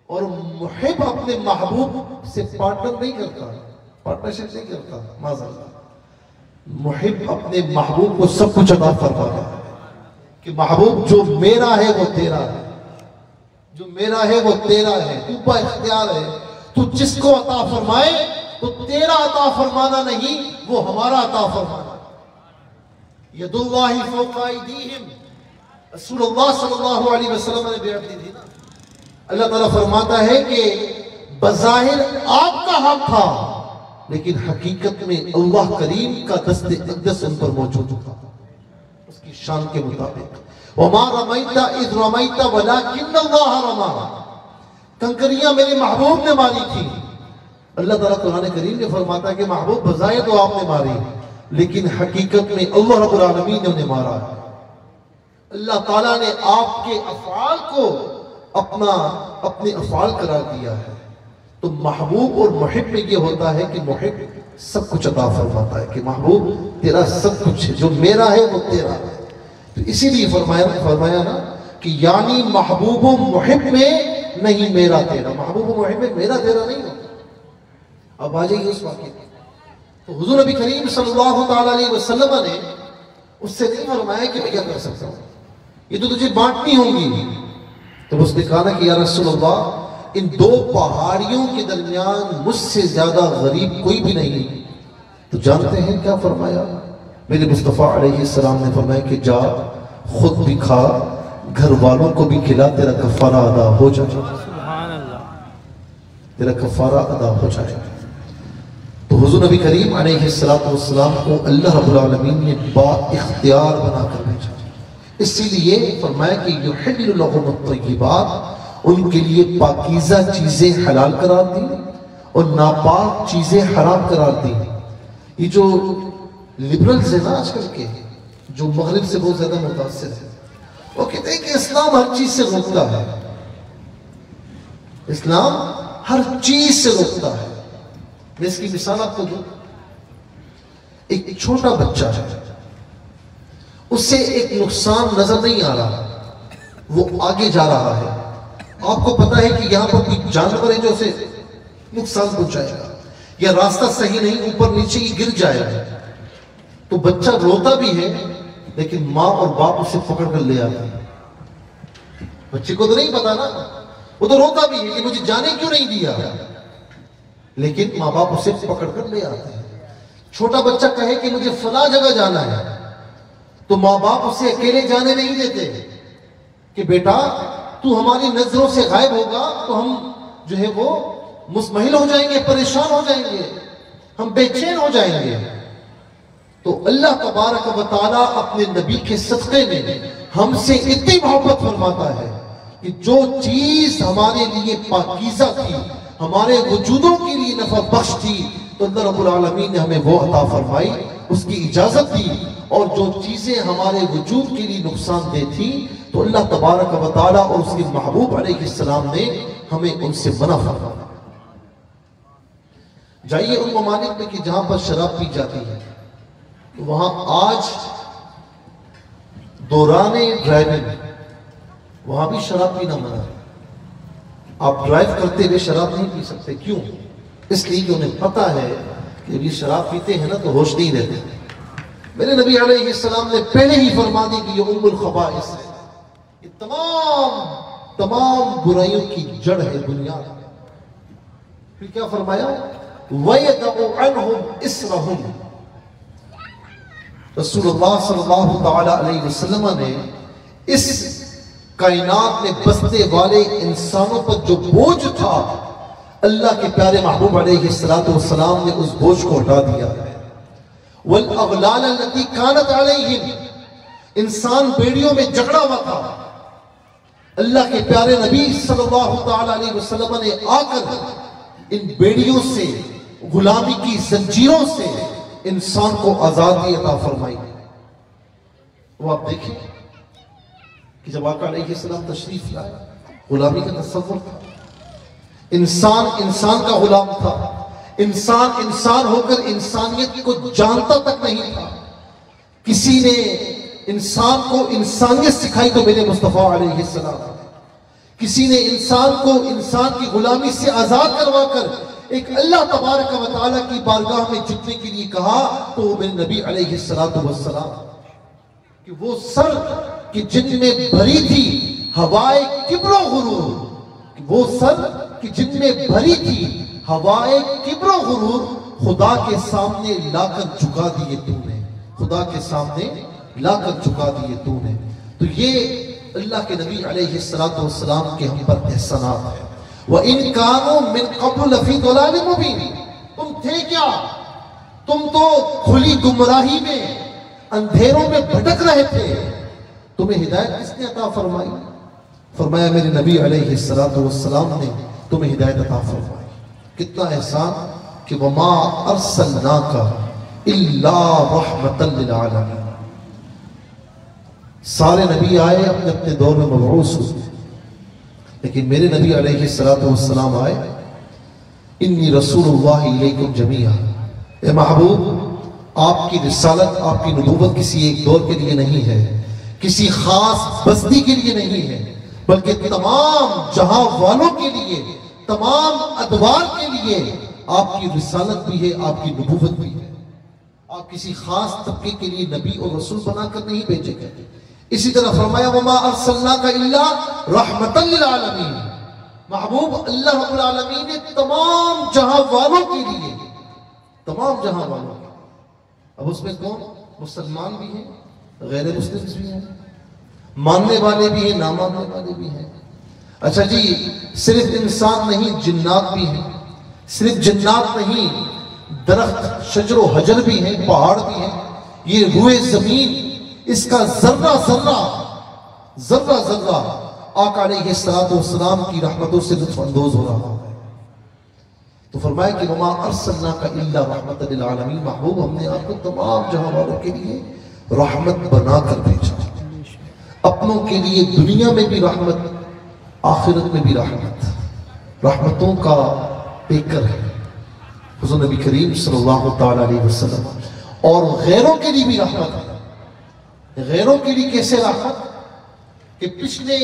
اور محب اپنے محبوب سے پارٹنر نہیں کرتا، پارٹنرشپ نہیں کرتا۔ معاذ اللہ محب اپنے محبوب کو سب کچھ عطا فرماتا ہے کہ محبوب جو میرا ہے وہ تیرا ہے، جو میرا ہے وہ تیرا ہے، تو با اختیار ہے، تو جس کو عطا فرمائے تو تیرا عطا فرمانا نہیں، وہ ہمارا عطا فرمانا۔ ید اللہ فوق ایدیہم، رسول اللہ صلی اللہ علیہ وسلم نے بیعت دی تھی نا۔ اللہ تعالیٰ فرماتا ہے کہ بظاہر آپ کا حق تھا، لیکن حقیقت میں اللہ کریم کا دست اقدس ان پر موجود تھا اس کی شان کے مطابق۔ وَمَا رَمَيْتَ إِذْ رَمَيْتَ وَلَكِنَّ اللَّهَ رَمَى، کنکریاں میرے محبوب نے ماری تھی۔ اللہ تعالیٰ قرآن کریم نے فرماتا ہے کہ محبوب بظاہر تو آپ نے ماری، لیکن حقیقت میں اللہ رب العالمین نے انہیں مارا ہے۔ اللہ تعالیٰ نے آپ کے افعال کو اپنے افعال قرار دیا ہے۔ تو محبوب اور محب میں یہ ہوتا ہے کہ محب سب کچھ عطا فرماتا ہے کہ محبوب تیرا سب کچھ ہے، جو میرا ہے وہ تیرا ہے۔ تو اسی لیے فرمایا نا کہ یعنی محبوب و محب میں نہیں میرا تیرا، محبوب و محب میں میرا تیرا نہیں ہوتا۔ اب آ جائیے اس واقعے میں، تو حضور نبی کریم صلی اللہ تعالیٰ علیہ وسلم نے اس سے نہیں فرمایا کہ میں کیا کر سکتا ہوں، یہ تو تجھے بانٹنی ہوں گی۔ تو اس نے کہا نا کہ یا رسول اللہ، ان 2 پہاڑیوں کے درمیان مجھ سے زیادہ غریب کوئی بھی نہیں۔ تو جانتے ہیں کیا فرمایا؟ میرے مصطفیٰ علیہ السلام نے فرمایا کہ جا خود بھی کھا، گھر والوں کو بھی کھلا، تیرا کفارہ ادا ہو جائے، سبحان اللہ۔ تیرا کفارہ ادا ہو جائے۔ تو حضور نبی کریم علیہ السلام کو اللہ رب العالمین نے با اختیار بنا کر بھیجا، اسی لیے فرمایا کہ یحل لهم الطیبات، ان کے لیے پاکیزہ چیزیں حلال قرار دی اور ناپاک چیزیں حرام قرار دی۔ یہ جو لبرلز ہیں نا آج کل کے، جو مغرب سے بہت زیادہ متاثر ہیں، وہ کہتے ہیں کہ اسلام ہر چیز سے روکتا ہے، اسلام ہر چیز سے روکتا ہے۔ میں اس کی مثال آپ کو دوں، ایک چھوٹا بچہ ہے، اسے ایک نقصان نظر نہیں آ رہا، وہ آگے جا رہا ہے، آپ کو پتا ہے کہ یہاں پر کوئی جانور ہے جو اسے نقصان پہنچائے گا، یا راستہ صحیح نہیں، اوپر نیچے ہی گر جائے گا، تو بچہ روتا بھی ہے لیکن ماں اور باپ اسے پکڑ کر لے آتے ہیں۔ بچے کو تو نہیں پتا نا، وہ تو روتا بھی ہے کہ مجھے جانے کیوں نہیں دیا، لیکن ماں باپ اسے پکڑ کر لے آتے ہیں۔ چھوٹا بچہ کہے کہ مجھے فلاں جگہ جانا ہے، تو ماں باپ اسے اکیلے جانے نہیں دیتے کہ بیٹا تو ہماری نظروں سے غائب ہوگا تو ہم جو ہے وہ مزمحل ہو جائیں گے، پریشان ہو جائیں گے، ہم بے چین ہو جائیں گے۔ تو اللہ تبارک و تعالیٰ اپنے نبی کے صدقے میں ہم سے اتنی محبت فرماتا ہے کہ جو چیز ہمارے لیے پاکیزہ تھی، ہمارے وجودوں کے لیے نفع بخش تھی، تو اللہ رب العالمین نے ہمیں وہ عطا فرمائی، اس کی اجازت دی، اور جو چیزیں ہمارے وجود کے لیے نقصان دہ تھی تو اللہ تبارک و تعالیٰ اور اس کے محبوب علیہ السلام نے ہمیں ان سے منع فرمایا۔ جائیے ان ممالک میں کہ جہاں پر شراب پی جاتی ہے، تو وہاں آج دوران ڈرائیونگ وہاں بھی شراب پینا منع ہے۔ آپ ڈرائیو کرتے ہوئے شراب نہیں پی سکتے، کیوں؟ اس لیے کہ انہیں پتا ہے کہ یہ شراب پیتے ہیں نا تو ہوش نہیں رہتے۔ میرے نبی علیہ السلام نے پہلے ہی فرما دی کہ یہ ام الخبائث ہے، یہ تمام برائیوں کی جڑ ہے دنیا میں۔ پھر کیا فرمایا؟ وَيَدَعُ عَنْهُمْ إِسْرَهُمْ۔ رسول اللہ صلی اللہ تعالیٰ علیہ وسلم نے اس کائنات میں بستے والے انسانوں پر جو بوجھ تھا، اللہ کے پیارے محبوب علیہ السلام نے اس بوجھ کو ہٹا دیا۔ وَالْأَغْلَالَ الَّتِي كَانَتْ عَلَيْهِمْ، انسان بیڑیوں میں جکڑا ہوا تھا، اللہ کے پیارے نبی صلی اللہ تعالیٰ علیہ وسلم نے آ کر ان بیڑیوں سے، غلامی کی زنجیروں سے انسان کو آزادی عطا فرمائی۔ وہ آپ دیکھیں کہ جب آقا علیہ السلام تشریف لائے، غلامی کا تصور تھا، انسان کا غلام تھا، انسان ہو کر انسانیت کو جانتا تک نہیں تھا۔ کسی نے انسان کو انسانیت سکھائی تو میرے مصطفیٰ علیہ السلام، کسی نے انسان کو انسان کی غلامی سے آزاد کروا کر ایک اللہ تبارک و تعالیٰ کی بارگاہ میں جھکنے کے لیے کہا، تو وہ میرے نبی علیہ السلام کہ وہ سر کہ جن میں بھری تھی ہوائے کبر و غرور، وہ سر کہ جن میں بھری تھی ہوائے کبر و غرور، خدا کے سامنے لا کر جھکا دیے تو نے، خدا کے سامنے لا کر جھکا دیے تو نے۔ تو یہ اللہ کے نبی علیہ السلام کے ہم پر احسانات ہیں۔ وَإِن كَانُوا مِن قَبْلُ لَفِي ضَلَالٍ مُبِينٍ، تم تھے کیا؟ تم تو کھلی گمراہی میں، اندھیروں میں بھٹک رہے تھے، تمہیں ہدایت کس نے عطا فرمائی؟ فرمایا میرے نبی علیہ السلام نے تمہیں ہدایت عطا فرمائی۔ کتنا احسان کہ وَمَا أَرْسَلْنَاكَ إِلَّا رَحْمَةً لِلْعَالَمِينَ۔ سارے نبی آئے اپنے اپنے دور میں مبعوث ہوئے، لیکن میرے نبی علیہ السلام آئے، انی رسول اللہ علیکم جمیعا، اے محبوب آپ کی رسالت، آپ کی نبوت کسی ایک دور کے لیے نہیں ہے، کسی خاص بستی کے لیے نہیں ہے، بلکہ تمام جہاں والوں کے لیے، تمام ادوار کے لیے آپ کی رسالت بھی ہے، آپ کی نبوت بھی ہے۔ آپ کسی خاص طبقے کے لیے نبی اور رسول بنا کر نہیں بھیجے گئے۔ اسی طرح فرمایا وَمَا أَرْسَلْنَاكَ إِلَّا رَحْمَةً لِلْعَالَمِينَ، محبوب اللہ رب العالمین نے تمام جہاں والوں کے لیے، تمام جہاں والوں کے، اب اس میں کون؟ مسلمان بھی ہیں، غیر مسلم بھی ہیں، ماننے والے بھی ہیں، نہ ماننے والے بھی ہیں۔ اچھا جی، صرف انسان نہیں، جنات بھی ہیں۔ صرف جنات نہیں، درخت شجر و حجر بھی ہیں، پہاڑ بھی ہیں۔ یہ روئے زمین، اس کا ذرہ ذرہ ذرہ ذرہ آقا علیہ السلام کی رحمتوں سے لطف اندوز ہو رہا ہے۔ تو فرمایا کہ وما ارسلناک الا رحمت للعالمین، محبوب ہم نے آپ کو تمام جہاں والوں کے لیے رحمت بنا کر بھیجا، اپنوں کے لیے دنیا میں بھی رحمت، آخرت میں بھی رحمت، رحمتوں کا پیکر ہے حضور نبی کریم صلی اللہ تعالی علیہ وسلم۔ اور غیروں کے لیے بھی رحمت ہے۔ غیروں کے لیے کیسے رحمت؟ کہ پچھلے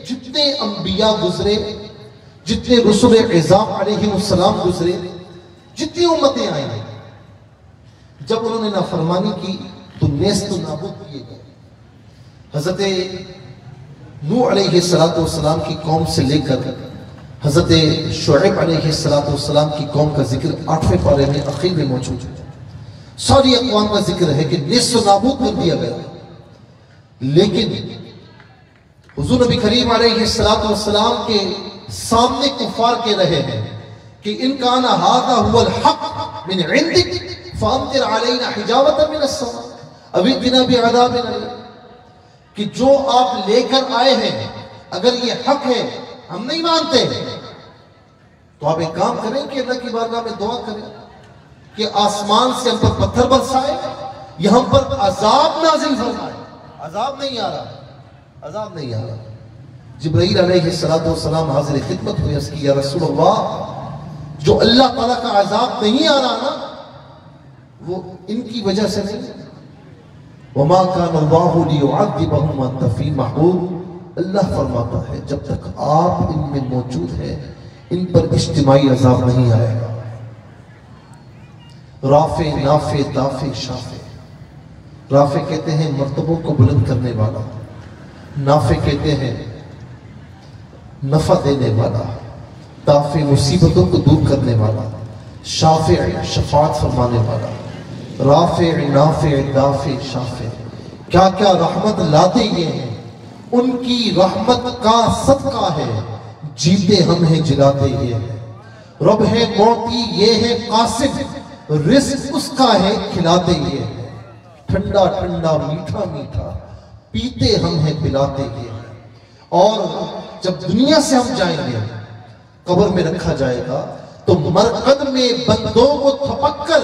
جتنے انبیاء گزرے، جتنے رسول عظام علیہ السلام گزرے، جتنی امتیں آئیں، جب انہوں نے نافرمانی کی تو نیست و نابود کیے گئے۔ حضرت نوح علیہ السلام کی قوم سے لے کر حضرت شعیب علیہ السلام کی قوم کا ذکر 8ویں پارے میں اخیر میں موجود ہے۔ ساری اقوام کا ذکر ہے کہ نیست و نابود کر دیا گیا، لیکن حضور نبی کریم علیہ السلام کے سامنے کفار کے رہے ہیں کہ ان کان ھذا ھو الحق من عندک فامطر علینا حجارۃ من السماء او ائتنا بعذاب الیم، کہ جو آپ لے کر آئے ہیں اگر یہ حق ہے، ہم نہیں مانتے، تو آپ ایک کام کریں کہ اللہ کی بارگاہ میں دعا کریں کہ آسمان سے ہم پر پتھر برسائے یا ہم پر عذاب نازل فرمائے۔ عذاب نہیں آ رہا، عذاب نہیں آ رہا۔ جبرائیل علیہ السلام حاضر خدمت ہوئے، اس کی یا رسول اللہ، جو اللہ تعالیٰ کا عذاب نہیں آ رہا نا، وہ ان کی وجہ سے نہیں ہے۔ وما كان الله ليعذبهم وانت فيهم، محبوب اللہ فرماتا ہے جب تک آپ ان میں موجود ہیں ان پر اجتماعی عذاب نہیں آئے گا۔ رافع، نافع، دافع، شافع۔ رافع کہتے ہیں مرتبوں کو بلند کرنے والا، نافع کہتے ہیں نفع دینے والا، دافع مصیبتوں کو دور کرنے والا، شافع شفاعت فرمانے والا۔ رافع، نافع، دافع، شافع، کیا کیا رحمت لاتے یہ ہیں، ان کی رحمت کا صدقہ ہے، جیتے ہم ہیں جلاتے یہ ہیں۔ رب ہے موتی یہ ہے قاسم، رزق اس کا ہے کھلاتے یہ ہیں۔ ٹھنڈا ٹھنڈا میٹھا میٹھا پیتے ہم ہیں پلاتے یہ ہیں۔ اور جب دنیا سے ہم جائیں گے، قبر میں رکھا جائے گا تو مرقد میں بندوں کو تھپک کر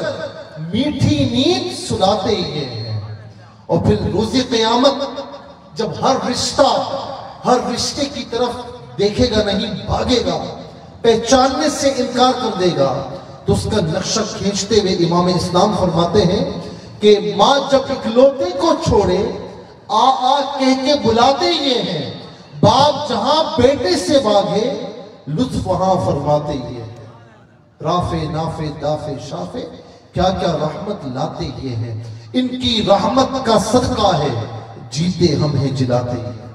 میٹھی نیند سلاتے یہ ہیں۔ اور پھر روز قیامت جب ہر رشتہ ہر رشتے کی طرف دیکھے گا نہیں، بھاگے گا، پہچاننے سے انکار کر دے گا، تو اس کا نقشہ کھینچتے ہوئے امام اسلام فرماتے ہیں کہ ماں جب اکلوتے کو چھوڑے آ آ کہہ کے بلاتے یہ ہیں، باپ جہاں بیٹے سے بھاگے لطف وہاں فرماتے یہ ہیں۔ رافع، نافع، دافع، شافع، کیا کیا رحمت لاتے یہ ہیں، ان کی رحمت کا صدقہ ہے، جیتے ہم ہیں جلاتے یہ ہیں۔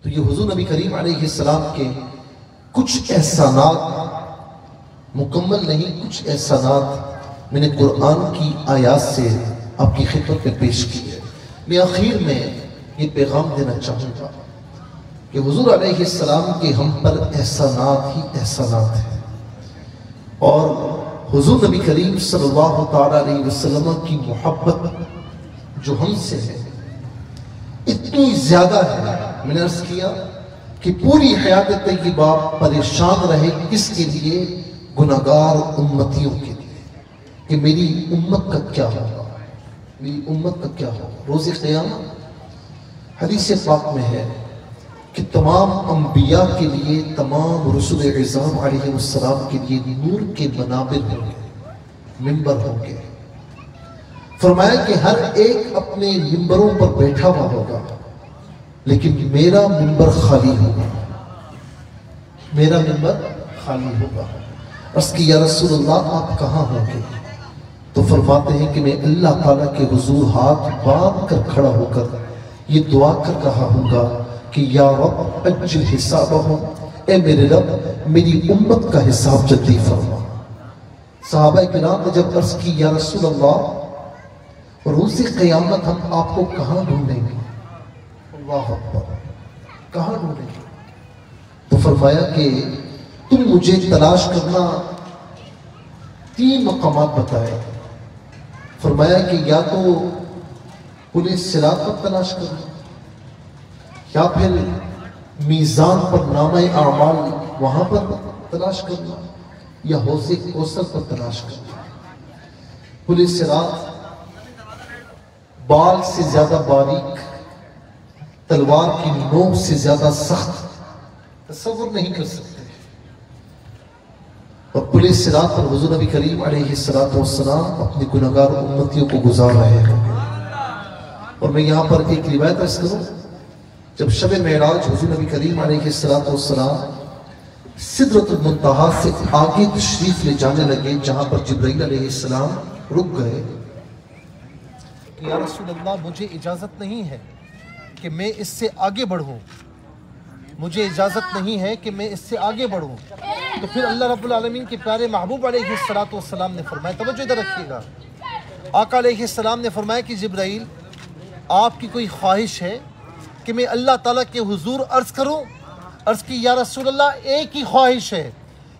تو یہ حضور نبی کریم علیہ السلام کے کچھ احسانات، مکمل نہیں کچھ احسانات میں نے قرآن کی آیات سے آپ کی خدمت میں پیش کی ہے۔ میں آخر میں یہ پیغام دینا چاہوں گا کہ حضور علیہ السلام کے ہم پر احسانات ہی احسانات ہیں، اور حضور نبی کریم صلی اللہ تعالیٰ علیہ وسلم کی محبت جو ہم سے ہے اتنی زیادہ ہے، میں نے عرض کیا کہ پوری حیات طیبہ پریشان رہے کس کے لیے؟ گناہگار امتیوں کے لیے، کہ میری امت کا کیا ہوگا، میری امت کا کیا ہوگا روز قیامت۔ حدیث پاک میں ہے کہ تمام انبیاء کے لیے، تمام رسول اعظام علیہ السلام کے لیے نور کے منابر ہوں گے، منبر ہوں گے۔ فرمایا کہ ہر ایک اپنے منبروں پر بیٹھا ہوا ہوگا، لیکن میرا منبر خالی ہوگا، میرا منبر خالی ہوگا۔ عرض کی یا رسول اللہ آپ کہاں ہوں گے؟ تو فرماتے ہیں کہ میں اللہ تعالیٰ کے حضور ہاتھ باندھ کر کھڑا ہو کر یہ دعا کر رہا ہوں گا کہ یا رب اجل حسابہم، اے میرے رب میری امت کا حساب جلدی فرما۔ صحابہ کرام نے جب عرض کی یا رسول اللہ روز قیامت ہم آپ کو کہاں ڈھونڈیں گے؟ اللہ اکبر، کہاں ڈھونڈیں؟ تو فرمایا کہ تم مجھے تلاش کرنا 3 مقامات بتائے. فرمایا کہ یا تو پولیس صراط پر تلاش کرنا، یا پھر میزان پر نامہ اعمال وہاں پر تلاش کرنا، یا حوض کوثر پر تلاش کرنا. پولیس صراط بال سے زیادہ باریک، تلوار کی نوک سے زیادہ سخت، تصور نہیں کر سکتے. اور پولیس صراط پر حضور نبی کریم علیہ السلام اپنی گناہگار امتیوں کو گزار رہے ہیں. اور میں یہاں پر ایک روایت عرض کروں، جب شب معراج حضور نبی کریم علیہ السلام سدرۃ المنتہا سے آگے تشریف لے جانے لگے، جہاں پر جبرائیل علیہ السلام رک گئے. یا رسول اللہ، مجھے اجازت نہیں ہے کہ میں اس سے آگے بڑھوں، مجھے اجازت نہیں ہے کہ میں اس سے آگے بڑھوں. تو پھر اللہ رب العالمین کے پیارے محبوب علیہ السلام نے فرمایا، توجہ ادھر رکھیے گا، آقا علیہ السلام نے فرمایا کہ جبرائیل، آپ کی کوئی خواہش ہے کہ میں اللہ تعالیٰ کے حضور عرض کروں؟ عرض کی یا رسول اللہ، ایک ہی خواہش ہے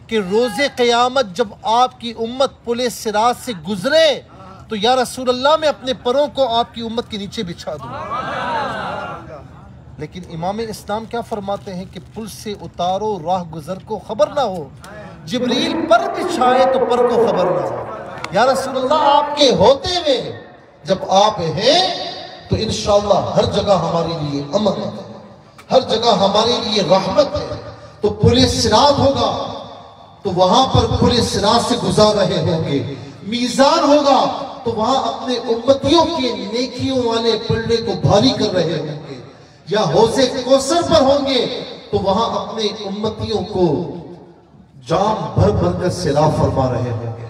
کہ روز قیامت جب آپ کی امت پولیس صراط سے گزرے تو یا رسول اللہ میں اپنے پروں کو آپ کی امت کے نیچے بچھا دوں. لیکن امام اسلام کیا فرماتے ہیں کہ پل سے اتارو راہ گزر کو خبر نہ ہو، جبریل پر بچھائے تو پر کو خبر نہ ہو. یا رسول اللہ، آپ کے ہوتے ہوئے جب آپ ہیں تو انشاءاللہ ہر جگہ ہمارے لیے امن ہے، ہر جگہ ہمارے لیے رحمت ہے. تو پولیس صراط ہوگا تو وہاں پر پولیس صراط سے گزار رہے ہوں گے. میزان ہوگا تو وہاں اپنے امتیوں کے نیکیوں والے پلڑے کو بھاری کر رہے ہوں گے. یا حوض کوثر پر ہوں گے تو وہاں اپنے امتیوں کو جام بھر بھر کر سیراب فرما رہے ہوں گے.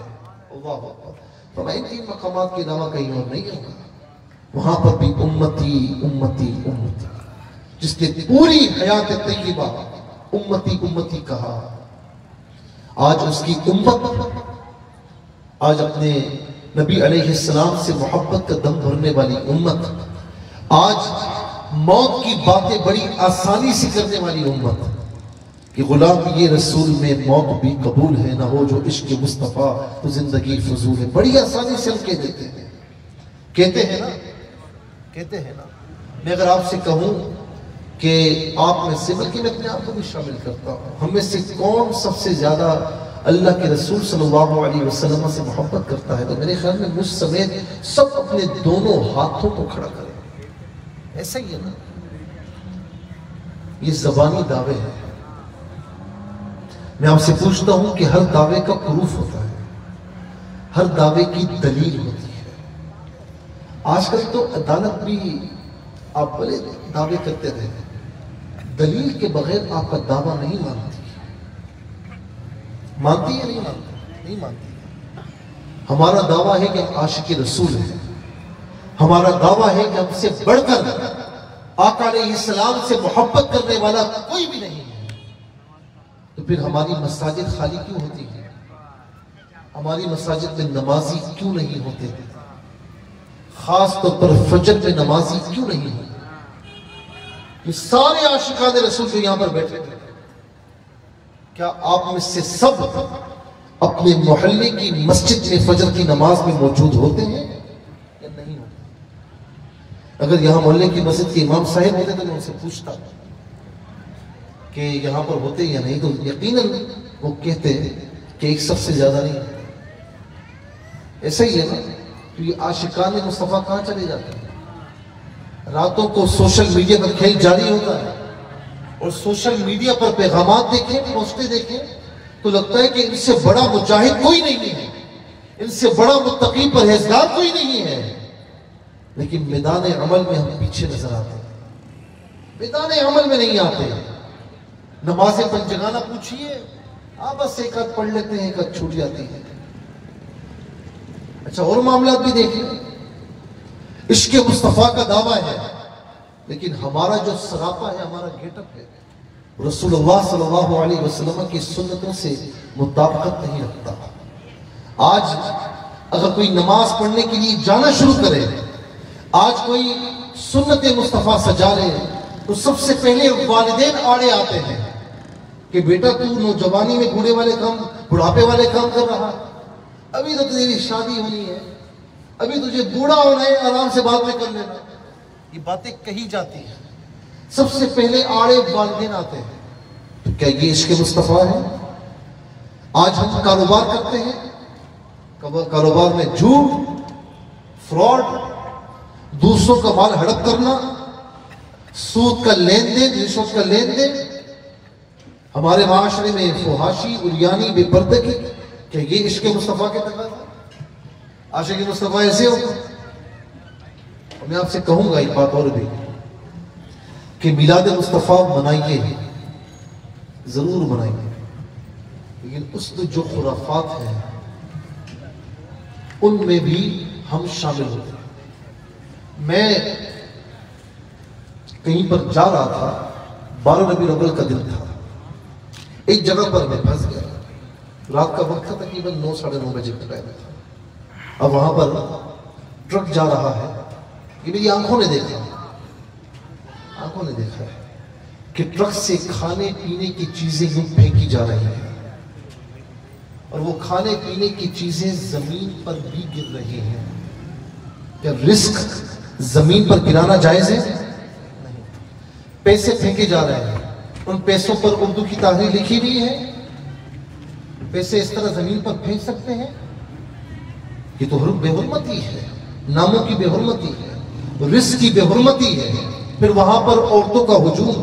اللہ اکبر. فرمایا ان 3 مقامات کے علاوہ کہیں اور نہیں ہوگا. وہاں پر بھی امتی امتی امتی، جس نے پوری حیات طیبہ امتی امتی کہا. آج اس کی امت، آج اپنے نبی علیہ السلام سے محبت کا دم بھرنے والی امت، آج موت کی باتیں بڑی آسانی سے کرنے والی امت، کہ غلام یہ رسول میں موت بھی قبول ہے، نہ ہو جو عشق مصطفیٰ تو زندگی فضول ہے. بڑی آسانی سے ہم کہہ دیتے ہیں، کہتے ہیں نا. میں اگر آپ سے کہوں کہ آپ میں سے، بلکہ میں اپنے آپ کو بھی شامل کرتا ہوں، ہم میں سے کون سب سے زیادہ اللہ کے رسول صلی اللہ علیہ وسلم سے محبت کرتا ہے، تو میرے خیال میں مجھ سمیت سب اپنے دونوں ہاتھوں کو کھڑا کریں. ایسا ہی ہے نا. یہ زبانی دعوے ہیں. میں آپ سے پوچھتا ہوں کہ ہر دعوے کا پروف ہوتا ہے، ہر دعوے کی دلیل ہوتی ہے. آج کل تو عدالت بھی آپ بڑے دعوے کرتے رہے، دلیل کے بغیر آپ کا دعویٰ نہیں مانتی. مانتی ہے نہیں مانتی. ہمارا دعویٰ ہے کہ ہم عاشق رسول ہیں. ہمارا دعویٰ ہے کہ ہم سے بڑھ کر آقا علیہ السلام سے محبت کرنے والا کوئی بھی نہیں ہے. تو پھر ہماری مساجد خالی کیوں ہوتی ہیں؟ ہماری مساجد میں نمازی کیوں نہیں ہوتے؟ خاص طور پر فجر میں نمازی کیوں نہیں ہوتے؟ یہ سارے عاشقان رسول جو یہاں پر بیٹھے تھے، کیا آپ میں سے سب اپنے محلے کی مسجد میں فجر کی نماز میں موجود ہوتے ہیں یا نہیں ہوتے؟ اگر یہاں محلے کی مسجد کے امام صاحب ہوتے تو میں ان سے پوچھتا کہ یہاں پر ہوتے یا نہیں، تو یقیناً وہ کہتے کہ ایک سب سے زیادہ نہیں. ایسا ہی ہے نا. تو یہ عاشقان مصطفیٰ کہاں چلے جاتے ہیں؟ راتوں کو سوشل میڈیا پر کھیل جاری ہوتا ہے، اور سوشل میڈیا پر پیغامات دیکھیں، پوسٹیں دیکھیں تو لگتا ہے کہ ان سے بڑا مجاہد کوئی نہیں ہے، ان سے بڑا متقی پرہیزگار کوئی نہیں ہے. لیکن میدان عمل میں ہم پیچھے نظر آتے ہیں، میدان عمل میں نہیں آتے. نماز پنجگانہ پوچھئے، بس ایک ہاتھ پڑھ لیتے ہیں، ایک ہاتھ چھوٹ جاتی ہے. اچھا اور معاملات بھی دیکھیں، عشق مصطفیٰ کا دعویٰ ہے، لیکن ہمارا جو سراپا ہے، ہمارا گیٹ اپ ہے، رسول اللہ صلی اللہ علیہ وسلم کی سنتوں سے مطابقت نہیں رکھتا. آج اگر کوئی نماز پڑھنے کے لیے جانا شروع کرے، آج کوئی سنت مصطفیٰ سجا لے، تو سب سے پہلے والدین آڑے آتے ہیں کہ بیٹا تو نوجوانی میں بڑھاپے والے کام کر رہا، ابھی تو تیری شادی ہونی ہے، ابھی تجھے بوڑھا ہونا ہے، آرام سے بعد میں کر لینا. یہ باتیں کہی جاتی ہیں. سب سے پہلے آڑے والدین آتے ہیں. تو کیا یہ عشق مصطفیٰ ہے؟ آج ہم کاروبار کرتے ہیں، کاروبار میں جھوٹ، فراڈ، دوسروں کا مال ہڑپ کرنا، سود کا لین دین، رشوت کا لین دین، ہمارے معاشرے میں فحاشی، عریانی، بے پردگی. کیا یہ عشق مصطفیٰ کے تقاضا؟ عاشق مصطفیٰ ایسے ہوگا؟ اور میں آپ سے کہوں گا ایک بات اور بھی کہ میلاد مصطفیٰ منائیے، ضرور منائیے، لیکن اس میں جو خرافات ہیں ان میں بھی ہم شامل ہوتے ہیں. میں کہیں پر جا رہا تھا، 12 ربیع الاول کا دن تھا، ایک جگہ پر میں پھنس گیا. رات کا وقت تھا، تقریباً 9 ساڑھے 9 بجے کا ٹائم تھا. اب وہاں پر ٹرک جا رہا ہے. یہ میری آنکھوں نے دیکھا ہے کہ ٹرک سے کھانے پینے کی چیزیں یوں پھینکی جا رہی ہیں، اور وہ کھانے پینے کی چیزیں زمین پر بھی گر رہی ہیں. کیا رزق زمین پر گرانا جائز ہے؟ نہیں. پیسے پھینکے جا رہے ہیں، ان پیسوں پر اردو کی تحریر لکھی ہوئی ہے. پیسے اس طرح زمین پر پھینک سکتے ہیں؟ یہ تو بے حرمتی ہے، ناموں کی بے حرمتی ہے، رزق کی بے حرمتی ہے. پھر وہاں پر عورتوں کا ہجوم.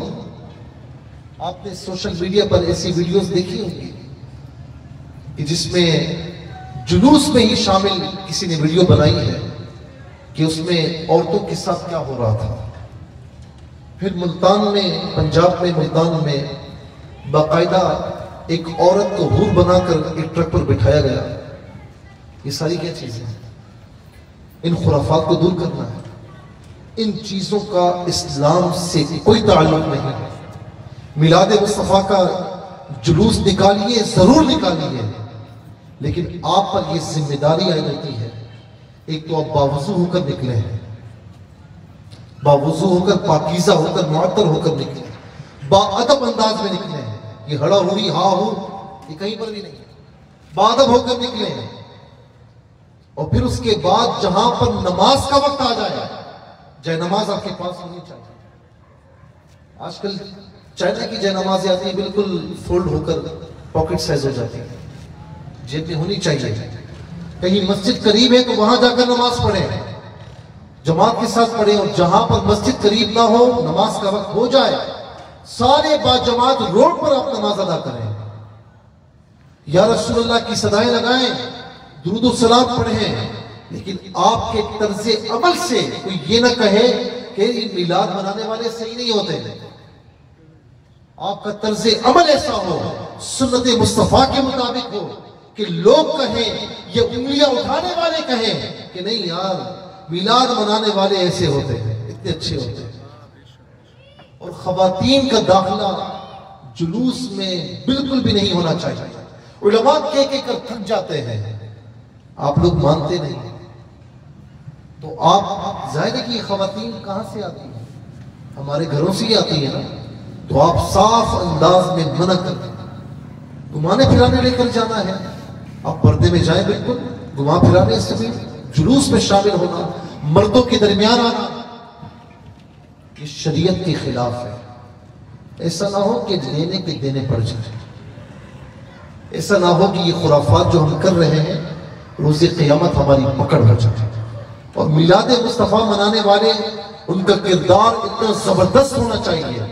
آپ نے سوشل میڈیا پر ایسی ویڈیوز دیکھی ہوں گی کہ جس میں جلوس میں ہی شامل کسی نے ویڈیو بنائی ہے کہ اس میں عورتوں کے ساتھ کیا ہو رہا تھا. پھر ملتان میں، پنجاب میں ملتان میں باقاعدہ ایک عورت کو حور بنا کر ایک ٹرک پر بٹھایا گیا. یہ ساری کیا چیزیں ہیں؟ ان خرافات کو دور کرنا ہے. ان چیزوں کا اسلام سے کوئی تعلق نہیں ہے. میلاد مصطفیٰ کا جلوس نکالیے، ضرور نکالیے، لیکن آپ پر یہ ذمہ داری آئی ہوتی ہے. ایک تو آپ باوضو ہو کر نکلے ہیں، باوضو ہو کر، پاکیزہ ہو کر، معطر ہو کر نکلے، باادب انداز میں نکلے ہیں. یہ ہڑا ہوڑی ہا ہو یہ کہیں پر بھی نہیں ہے. باادب ہو کر نکلے ہیں. اور پھر اس کے بعد جہاں پر نماز کا وقت آ جائے، جے نماز آپ کے پاس ہونی چاہیے. آج کل چائنا کی جے نمازیں آتی ہیں، بالکل فولڈ ہو کر پاکٹ سائز ہو جاتی ہیں. جیب میں ہونی چاہیے. کہیں مسجد قریب ہے تو وہاں جا کر نماز پڑھیں، جماعت کے ساتھ پڑھیں. اور جہاں پر مسجد قریب نہ ہو، نماز کا وقت ہو جائے، سارے با جماعت روڈ پر آپ نماز ادا کریں. یا رسول اللہ کی صدائیں لگائیں، درود و سلام پڑھیں. لیکن آپ کے طرز عمل سے کوئی یہ نہ کہے کہ میلاد منانے والے صحیح نہیں ہوتے. آپ کا طرز عمل ایسا ہو، سنت مصطفیٰ کے مطابق ہو کہ لوگ کہیں، یہ انگلیاں اٹھانے والے کہیں کہ نہیں یار میلاد منانے والے ایسے ہوتے ہیں، اتنے اچھے ہوتے ہیں. اور خواتین کا داخلہ جلوس میں بالکل بھی نہیں ہونا چاہیے. علماء کہہ کر تھک جاتے ہیں، آپ لوگ مانتے نہیں. تو آپ ظاہر ہے کہ یہ خواتین کہاں سے آتی ہیں؟ ہمارے گھروں سے ہی آتی ہیں نا. تو آپ صاف انداز میں منع کرتے ہیں. گھمانے پھرانے لے کر جانا ہے، آپ پردے میں جائیں. بالکل گھما پھرانے سے بھی، جلوس میں شامل ہونا، مردوں کے درمیان آنا، یہ شریعت کے خلاف ہے. ایسا نہ ہو کہ لینے کے دینے پڑ جائیں. ایسا نہ ہو کہ یہ خرافات جو ہم کر رہے ہیں روز قیامت ہماری پکڑ ہو جائے. اور میلاد مصطفیٰ منانے والے، ان کا کردار اتنا زبردست ہونا چاہیے،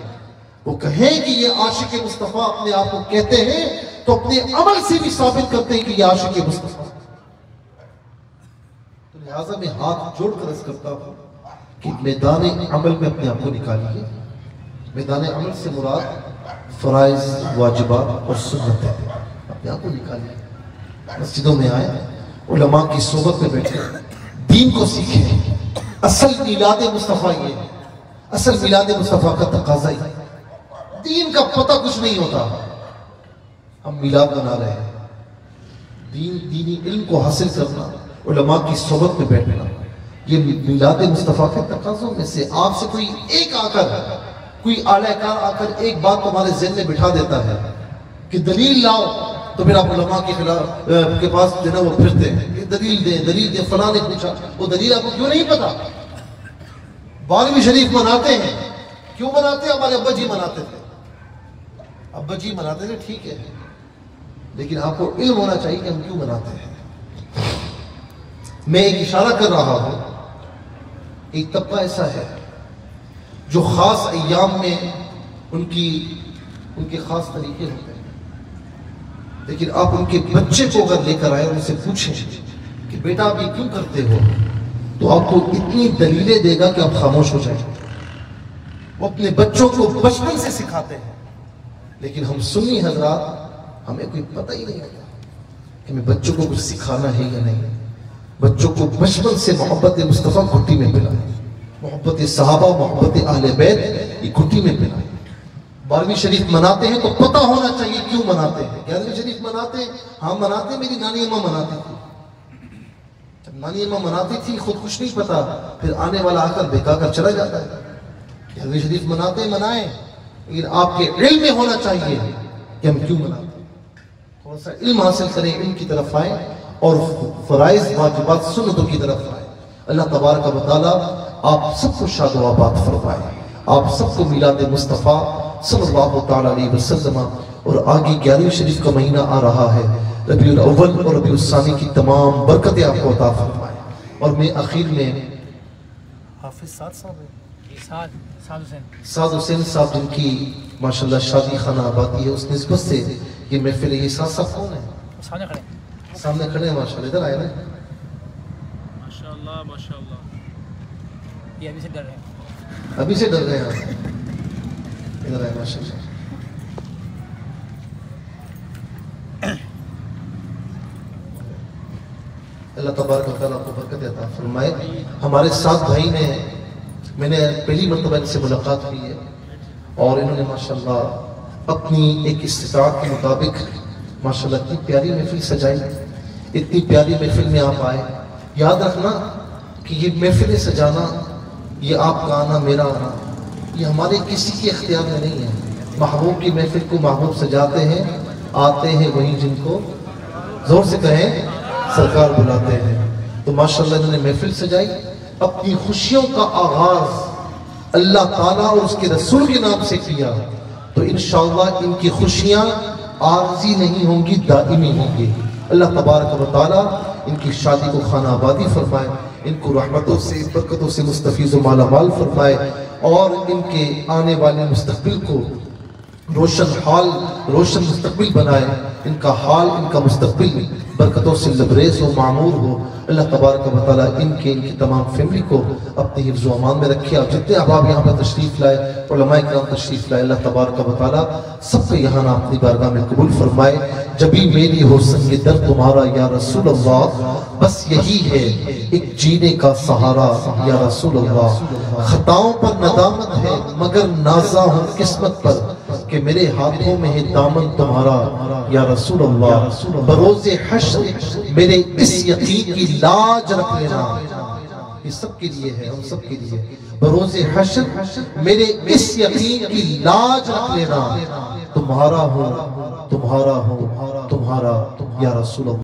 وہ کہیں کہ یہ عاشق مصطفیٰ اپنے آپ کو کہتے ہیں تو اپنے عمل سے بھی ثابت کرتے ہیں کہ یہ عاشق مصطفیٰ. تو لہٰذا میں ہاتھ جوڑ کر عرض کرتا ہوں کہ میدان عمل میں اپنے آپ کو نکالیے. میدان عمل سے مراد فرائض، واجبات اور سنتیں. اپنے آپ کو نکالیے. مسجدوں میں آئے، علماء کی صحبت میں بیٹھے، دین کو سیکھیں. اصل میلاد مصطفیٰ یہ ہے. اصل میلاد مصطفیٰ کا تقاضا ہی. دین کا پتہ کچھ نہیں ہوتا، ہم میلاد بنا رہے ہیں. دینی علم کو حاصل کرنا، علماء کی صحبت میں بیٹھنا، یہ میلاد مصطفیٰ کے تقاضوں میں سے. آپ سے کوئی ایک آ کر کوئی اعلی کار آ کر ایک بات تمہارے ذہن میں بٹھا دیتا ہے کہ دلیل لاؤ، تو پھر آپ علماء کے خلاف کے پاس جو ہے وہ پھرتے ہیں کہ دلیل دیں فلاں نے پوچھا، وہ دلیل آپ کو کیوں نہیں پتا؟ 12ویں شریف مناتے ہیں، کیوں مناتے ہیں؟ ہمارے ابا جی مناتے تھے، ابا جی مناتے تھے، ٹھیک ہے، لیکن آپ کو علم ہونا چاہیے کہ ہم کیوں مناتے ہیں۔ میں ایک اشارہ کر رہا ہوں، ایک طبقہ ایسا ہے جو خاص ایام میں ان کے خاص طریقے ہوتے ہیں، لیکن آپ ان کے بچے کو اگر لے کر آئے اور ان سے پوچھیں کہ بیٹا آپ یہ کیوں کرتے ہو، تو آپ کو اتنی دلیلیں دے گا کہ آپ خاموش ہو جائیں۔ وہ اپنے بچوں کو بچپن سے سکھاتے ہیں، لیکن ہم سنی حضرات ہمیں کوئی پتہ ہی نہیں ہوتا کہ ہمیں بچوں کو کچھ سکھانا ہے یا نہیں۔ بچوں کو بچپن سے محبت مصطفیٰ گھٹی میں پلائیں، محبت صحابہ، محبت اہل بیت یہ گھٹی میں پلائیں۔ 12ویں شریف مناتے ہیں تو پتہ ہونا چاہیے کیوں مناتے ہیں۔ 11ویں شریف مناتے ہیں، ہاں مناتے ہیں، میری نانی اماں مناتی تھی، جب نانی اماں مناتی تھی خود کچھ نہیں پتا، پھر آنے والا آ کر بہکا کر چلا جاتا ہے۔ 11ویں شریف مناتے ہیں، منائیں، لیکن آپ کے علم میں ہونا چاہیے کہ ہم کیوں مناتے ہیں۔ تھوڑا سا علم حاصل کریں، علم کی طرف آئیں اور فرائض واجبات سنتوں کی طرف آئیں۔ اللہ تبارک و تعالیٰ آپ سب کو شاد و آباد فرمائے، آپ سب کو میلاد مصطفیٰ صلی اللہ تعالیٰ علیہ وسلم، اور آگے 11ویں شریف کا مہینہ آ رہا ہے، ربیع الاول اور ربیع الثانی کی تمام برکتیں آپ کو عطا فرمائے۔ اور میں آخر میں حافظ سعد حسین صاحب جن کی ماشاءاللہ شادی خانہ آبادی ہے، اس نسبت سے یہ محفل ہے۔ یہ ساتھ صاحب کون ہے؟ سامنے کھڑے ہیں ماشاءاللہ، ادھر آئے نا، ماشاءاللہ ماشاءاللہ، یہ ابھی سے ڈر رہے ہیں، ابھی سے ڈر رہے ہیں، ادھر آئے ماشاءاللہ۔ اللہ تبارک و تعالیٰ کو برکت عطا فرمائے۔ ہمارے ساتھ بھائی نے، میں نے پہلی مرتبہ ان سے ملاقات ہوئی ہے، اور انہوں نے ماشاءاللہ اپنی ایک استطاعت کے مطابق ماشاءاللہ اتنی پیاری محفل سجائی، اتنی پیاری محفل میں آپ آئے۔ یاد رکھنا کہ یہ محفل سجانا، یہ آپ کا آنا، میرا آنا، یہ ہمارے کسی کے اختیار میں نہیں ہے۔ محبوب کی محفل کو محبوب سجاتے ہیں، آتے ہیں وہیں جن کو زور سے کہیں سرکار بلاتے ہیں۔ تو ماشاءاللہ انہوں نے محفل سجائی، اپنی خوشیوں کا آغاز اللہ تعالیٰ اور اس کے رسول کے نام سے کیا، تو انشاءاللہ ان کی خوشیاں عارضی نہیں ہوں گی، دائمی ہوں گی۔ اللہ تبارک و تعالیٰ ان کی شادی کو خانہ آبادی فرمائے، ان کو رحمتوں سے، برکتوں سے مستفیض و مالا مال فرمائے، اور ان کے آنے والے مستقبل کو روشن حال، روشن مستقبل بنائے، ان کا حال، ان کا مستقبل برکتوں سے لبریز و معمور ہو۔ اللہ تبارک و تعالیٰ ان کی تمام فیملی کو اپنی حفظ و امان میں رکھے۔ آپ جتنے احباب یہاں پر تشریف لائے، علماء کرام تشریف لائے، اللہ تبارک و تعالیٰ سب کو یہاں اپنی بارگاہ میں قبول فرمائے۔ جبھی میری ہو سنگ در تمہارا یا رسول اللہ، بس یہی ہے ایک جینے کا سہارا یا رسول اللہ۔ خطاؤں پر ندامت ہے مگر نازا ہوں قسمت پر، کہ میرے ہاتھوں میں ہے دامن تمہارا یا رسول اللہ۔ بروز حشر میرے اس یقین کی لاج رکھ لینا، یہ سب کے لیے ہے، ہم سب کے لیے۔ بروز حشر میرے اس یقین کی لاج رکھ لینا، تمہارا ہوں، تمہارا ہوں، تمہارا یا رسول اللہ۔